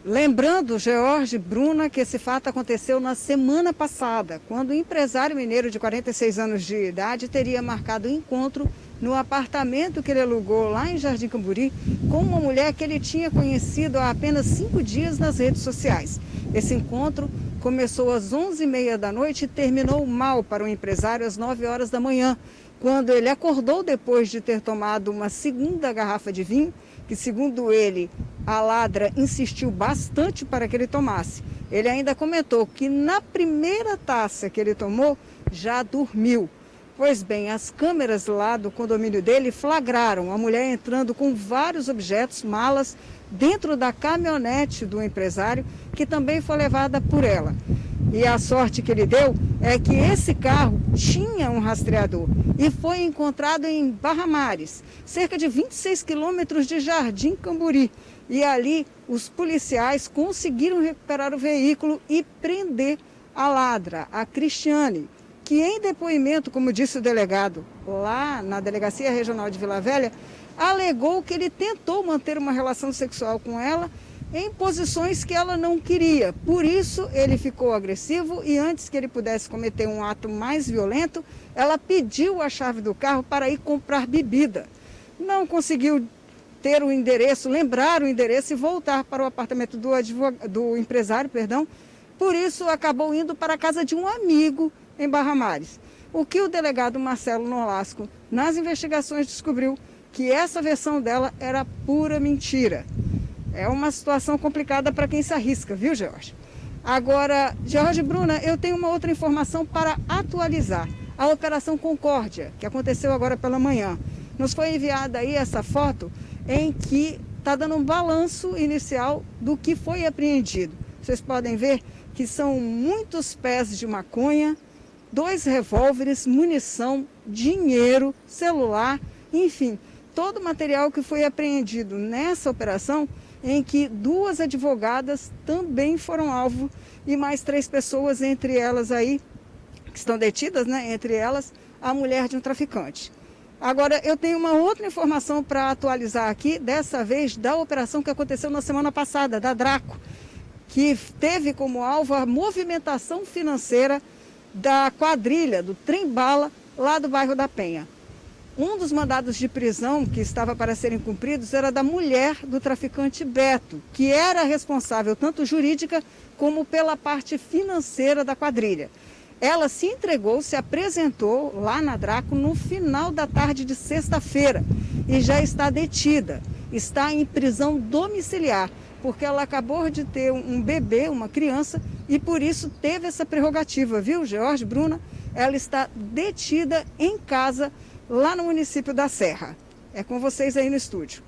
Lembrando, George, Bruna, que esse fato aconteceu na semana passada, quando o empresário mineiro de 46 anos de idade teria marcado um encontro no apartamento que ele alugou lá em Jardim Camburi com uma mulher que ele tinha conhecido há apenas 5 dias nas redes sociais. Esse encontro começou às 11h30 da noite e terminou mal para o empresário às 9 horas da manhã, quando ele acordou depois de ter tomado uma segunda garrafa de vinho, que segundo ele, a ladra insistiu bastante para que ele tomasse. Ele ainda comentou que na primeira taça que ele tomou, já dormiu. Pois bem, as câmeras lá do condomínio dele flagraram a mulher entrando com vários objetos, malas, dentro da caminhonete do empresário, que também foi levada por ela. E a sorte que ele deu é que esse carro tinha um rastreador e foi encontrado em Barra Mares, cerca de 26 quilômetros de Jardim Camburi. E ali os policiais conseguiram recuperar o veículo e prender a ladra, a Cristiane, que em depoimento, como disse o delegado, lá na Delegacia Regional de Vila Velha, alegou que ele tentou manter uma relação sexual com ela em posições que ela não queria. Por isso, ele ficou agressivo e antes que ele pudesse cometer um ato mais violento, ela pediu a chave do carro para ir comprar bebida. Não conseguiu ter o endereço, lembrar o endereço e voltar para o apartamento do empresário, Por isso, acabou indo para a casa de um amigo em Barra Mares. O que o delegado Marcelo Nolasco, nas investigações, descobriu que essa versão dela era pura mentira. É uma situação complicada para quem se arrisca, viu, George? Agora, George, Bruna, eu tenho uma outra informação para atualizar. A Operação Concórdia, que aconteceu agora pela manhã. Nos foi enviada aí essa foto em que está dando um balanço inicial do que foi apreendido. Vocês podem ver que são muitos pés de maconha, 2 revólveres, munição, dinheiro, celular, enfim, todo o material que foi apreendido nessa operação, em que 2 advogadas também foram alvo e mais 3 pessoas, entre elas aí, que estão detidas, entre elas a mulher de um traficante. Agora, eu tenho uma outra informação para atualizar aqui, dessa vez da operação que aconteceu na semana passada, da Draco, que teve como alvo a movimentação financeira da quadrilha, do trem-bala, lá do bairro da Penha. Um dos mandados de prisão que estava para serem cumpridos era da mulher do traficante Beto, que era responsável tanto jurídica como pela parte financeira da quadrilha. Ela se entregou, se apresentou lá na Draco no final da tarde de sexta-feira e já está detida. Está em prisão domiciliar, porque ela acabou de ter um bebê, uma criança, e por isso teve essa prerrogativa, viu, George, Bruna? Ela está detida em casa, lá no município da Serra. É com vocês aí no estúdio.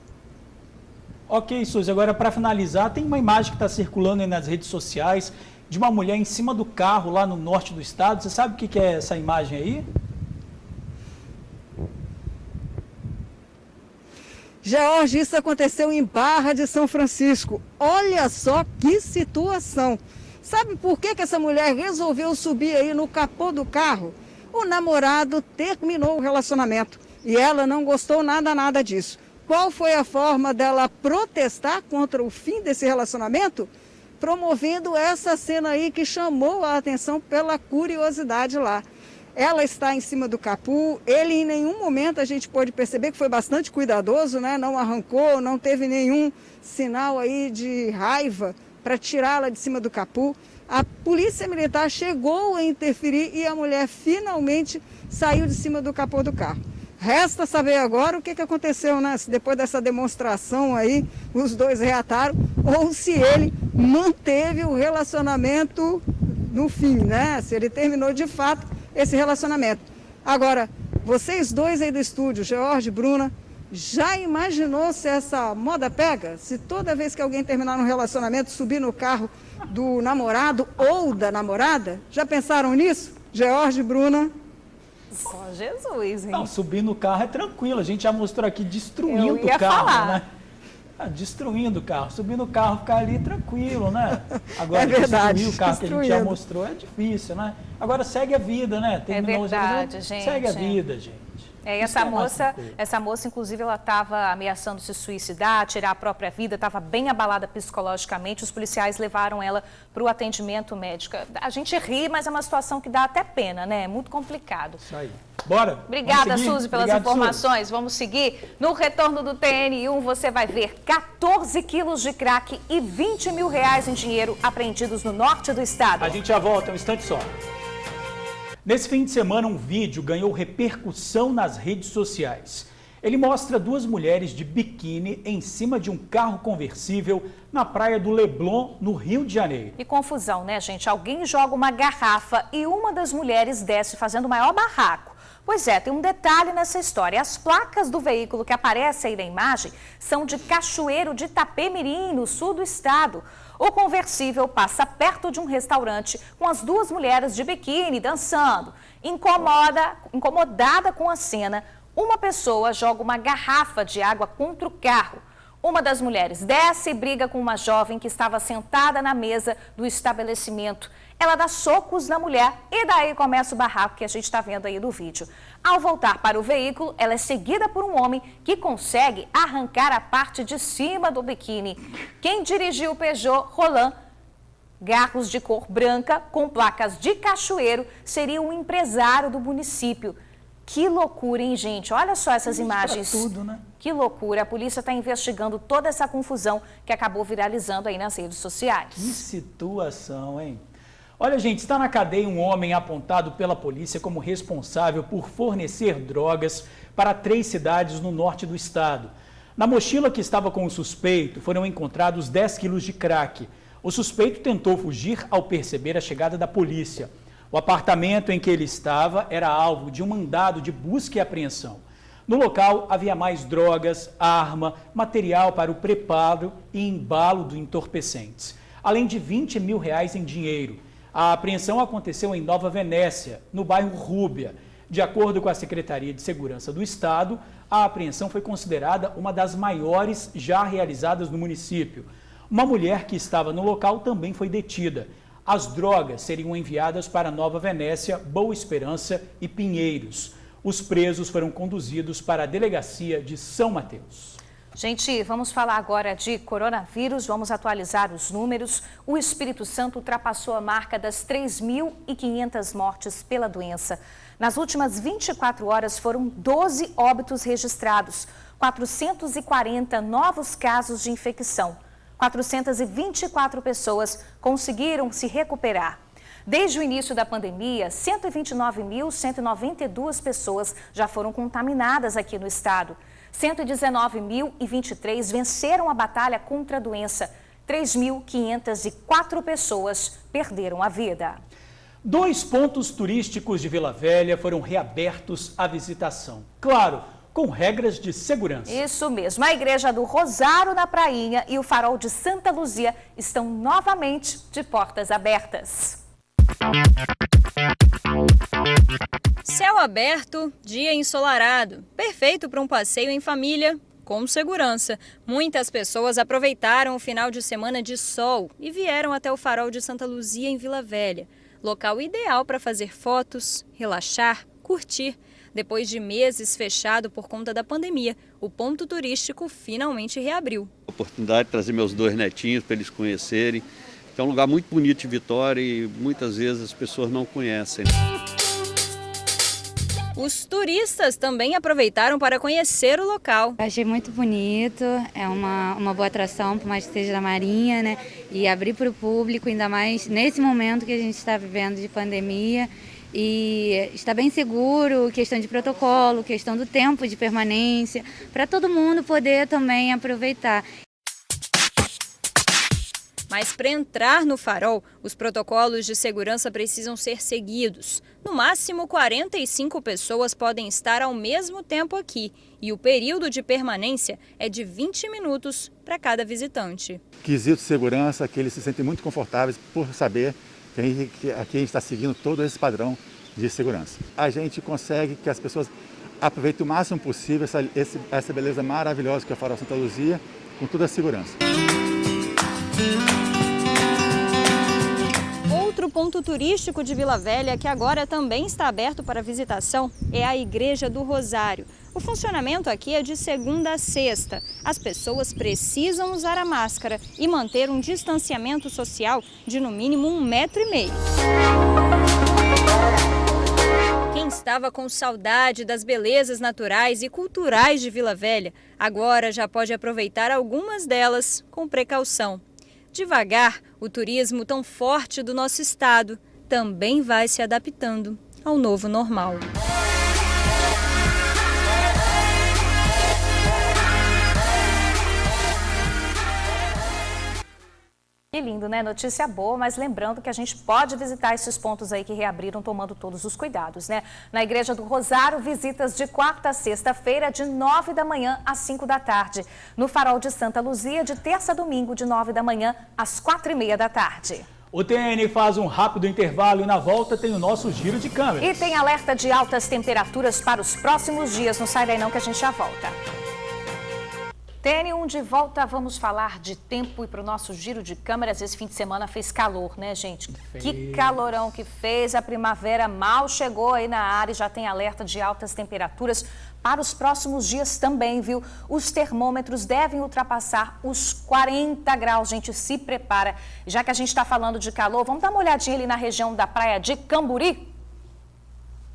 Ok, Suzy, agora para finalizar, tem uma imagem que está circulando aí nas redes sociais de uma mulher em cima do carro lá no norte do estado. Você sabe o que é essa imagem aí? George, isso aconteceu em Barra de São Francisco. Olha só que situação. Sabe por que essa mulher resolveu subir aí no capô do carro? O namorado terminou o relacionamento e ela não gostou nada disso. Qual foi a forma dela protestar contra o fim desse relacionamento? Promovendo essa cena aí que chamou a atenção pela curiosidade lá. Ela está em cima do capô, ele em nenhum momento a gente pôde perceber que foi bastante cuidadoso, né? Não arrancou, não teve nenhum sinal aí de raiva para tirá-la de cima do capô. A polícia militar chegou a interferir e a mulher finalmente saiu de cima do capô do carro. Resta saber agora o que aconteceu, né? Se depois dessa demonstração aí, os dois reataram, ou se ele manteve o relacionamento no fim, né? Se ele terminou de fato esse relacionamento. Agora, vocês dois aí do estúdio, George e Bruna, já imaginou se essa moda pega? Se toda vez que alguém terminar um relacionamento, subir no carro do namorado ou da namorada? Já pensaram nisso? George e Bruna? Só Jesus, hein? Não, subir no carro é tranquilo. A gente já mostrou aqui destruindo o carro, né? Destruindo o carro. Subir no carro, ficar ali tranquilo, né? Agora, é verdade, destruir o carro que a gente já mostrou é difícil, né? Agora segue a vida, né? Terminou, é verdade, gente. Segue a vida, gente. E essa moça, inclusive, ela estava ameaçando se suicidar, tirar a própria vida, estava bem abalada psicologicamente. Os policiais levaram ela para o atendimento médico. A gente ri, mas é uma situação que dá até pena, né? É muito complicado. Isso aí. Bora. Obrigada, Suzy, pelas informações. Suzy. Vamos seguir. No retorno do TN1, você vai ver 14 quilos de crack e 20 mil reais em dinheiro apreendidos no norte do estado. A gente já volta, um instante só. Nesse fim de semana, um vídeo ganhou repercussão nas redes sociais. Ele mostra duas mulheres de biquíni em cima de um carro conversível na praia do Leblon, no Rio de Janeiro. E confusão, né, gente? Alguém joga uma garrafa e uma das mulheres desce fazendo o maior barraco. Pois é, tem um detalhe nessa história. As placas do veículo que aparece aí na imagem são de Cachoeiro de Itapemirim, no sul do estado. O conversível passa perto de um restaurante com as duas mulheres de biquíni dançando. Incomodada com a cena, uma pessoa joga uma garrafa de água contra o carro. Uma das mulheres desce e briga com uma jovem que estava sentada na mesa do estabelecimento. Ela dá socos na mulher e daí começa o barraco que a gente está vendo aí no vídeo. Ao voltar para o veículo, ela é seguida por um homem que consegue arrancar a parte de cima do biquíni. Quem dirigiu o Peugeot Roland, garros de cor branca com placas de Cachoeiro, seria um empresário do município. Que loucura, hein, gente? Olha só essas imagens. Tudo, né? Que loucura. A polícia está investigando toda essa confusão que acabou viralizando aí nas redes sociais. Que situação, hein? Olha, gente, está na cadeia um homem apontado pela polícia como responsável por fornecer drogas para 3 cidades no norte do estado. Na mochila que estava com o suspeito foram encontrados 10 quilos de crack. O suspeito tentou fugir ao perceber a chegada da polícia. O apartamento em que ele estava era alvo de um mandado de busca e apreensão. No local havia mais drogas, arma, material para o preparo e embalo de entorpecentes, além de 20 mil reais em dinheiro. A apreensão aconteceu em Nova Venécia, no bairro Rúbia. De acordo com a Secretaria de Segurança do Estado, a apreensão foi considerada uma das maiores já realizadas no município. Uma mulher que estava no local também foi detida. As drogas seriam enviadas para Nova Venécia, Boa Esperança e Pinheiros. Os presos foram conduzidos para a delegacia de São Mateus. Gente, vamos falar agora de coronavírus, vamos atualizar os números. O Espírito Santo ultrapassou a marca das 3.500 mortes pela doença. Nas últimas 24 horas foram 12 óbitos registrados, 440 novos casos de infecção. 424 pessoas conseguiram se recuperar. Desde o início da pandemia, 129.192 pessoas já foram contaminadas aqui no estado. 119.023 venceram a batalha contra a doença. 3.504 pessoas perderam a vida. 2 pontos turísticos de Vila Velha foram reabertos à visitação. Claro, com regras de segurança. Isso mesmo. A Igreja do Rosário na Prainha e o Farol de Santa Luzia estão novamente de portas abertas. Céu aberto, dia ensolarado. Perfeito para um passeio em família, com segurança. Muitas pessoas aproveitaram o final de semana de sol e vieram até o Farol de Santa Luzia em Vila Velha. Local ideal para fazer fotos, relaxar, curtir. Depois de meses fechado por conta da pandemia, o ponto turístico finalmente reabriu. Oportunidade de trazer meus 2 netinhos para eles conhecerem. É um lugar muito bonito de Vitória e muitas vezes as pessoas não conhecem. Os turistas também aproveitaram para conhecer o local. Achei muito bonito, é uma boa atração, por mais que seja da Marinha, né? E abrir para o público, ainda mais nesse momento que a gente está vivendo de pandemia. E está bem seguro, questão de protocolo, questão do tempo de permanência, para todo mundo poder também aproveitar. Mas para entrar no farol, os protocolos de segurança precisam ser seguidos. No máximo, 45 pessoas podem estar ao mesmo tempo aqui. E o período de permanência é de 20 minutos para cada visitante. Quesito de segurança, que eles se sentem muito confortáveis por saber que aqui a gente está seguindo todo esse padrão de segurança. A gente consegue que as pessoas aproveitem o máximo possível essa beleza maravilhosa que é o Farol Santa Luzia, com toda a segurança. Outro ponto turístico de Vila Velha, que agora também está aberto para visitação, é a Igreja do Rosário. O funcionamento aqui é de segunda a sexta. As pessoas precisam usar a máscara e manter um distanciamento social de no mínimo 1,5 metro. Quem estava com saudade das belezas naturais e culturais de Vila Velha, agora já pode aproveitar algumas delas com precaução. Devagar, o turismo tão forte do nosso estado também vai se adaptando ao novo normal. Que lindo, né? Notícia boa, mas lembrando que a gente pode visitar esses pontos aí que reabriram, tomando todos os cuidados, né? Na Igreja do Rosário, visitas de quarta a sexta-feira, de 9 da manhã às 5 da tarde. No Farol de Santa Luzia, de terça a domingo, de 9 da manhã às 4h30 da tarde. O TN faz um rápido intervalo e na volta tem o nosso giro de câmeras. E tem alerta de altas temperaturas para os próximos dias. Não sai daí não que a gente já volta. TN1 de volta, vamos falar de tempo e para o nosso giro de câmeras. Esse fim de semana fez calor, né, gente? Que calorão que fez. A primavera mal chegou aí na área e já tem alerta de altas temperaturas para os próximos dias também, viu? Os termômetros devem ultrapassar os 40 graus, gente, se prepara. Já que a gente está falando de calor, vamos dar uma olhadinha ali na região da praia de Camburi.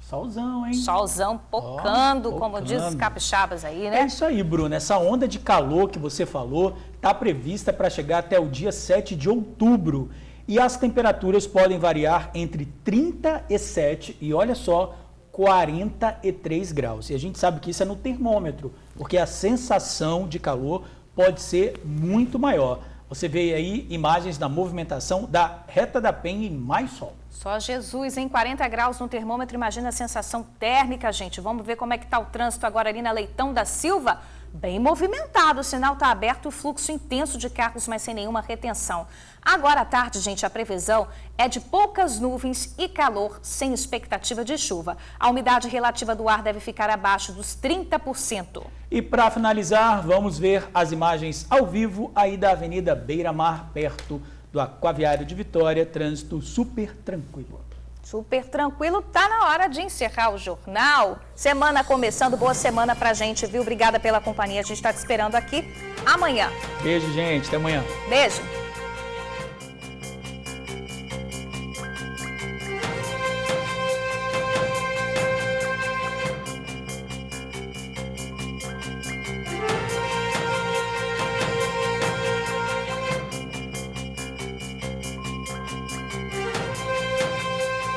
Solzão, hein? Solzão pocando, como diz os capixabas aí, né? É isso aí, Bruna. Essa onda de calor que você falou está prevista para chegar até o dia 7 de outubro. E as temperaturas podem variar entre 37 e, olha só, 43 graus. E a gente sabe que isso é no termômetro, porque a sensação de calor pode ser muito maior. Você vê aí imagens da movimentação da Reta da Penha em mais sol. Só Jesus, em 40 graus no termômetro, imagina a sensação térmica, gente. Vamos ver como é que está o trânsito agora ali na Leitão da Silva. Bem movimentado, o sinal está aberto, o fluxo intenso de carros, mas sem nenhuma retenção. Agora à tarde, gente, a previsão é de poucas nuvens e calor, sem expectativa de chuva. A umidade relativa do ar deve ficar abaixo dos 30%. E para finalizar, vamos ver as imagens ao vivo aí da Avenida Beira Mar, perto do Aquaviário de Vitória, trânsito super tranquilo. Super tranquilo, tá na hora de encerrar o jornal. Semana começando, boa semana pra gente, viu? Obrigada pela companhia, a gente tá te esperando aqui amanhã. Beijo, gente, até amanhã. Beijo.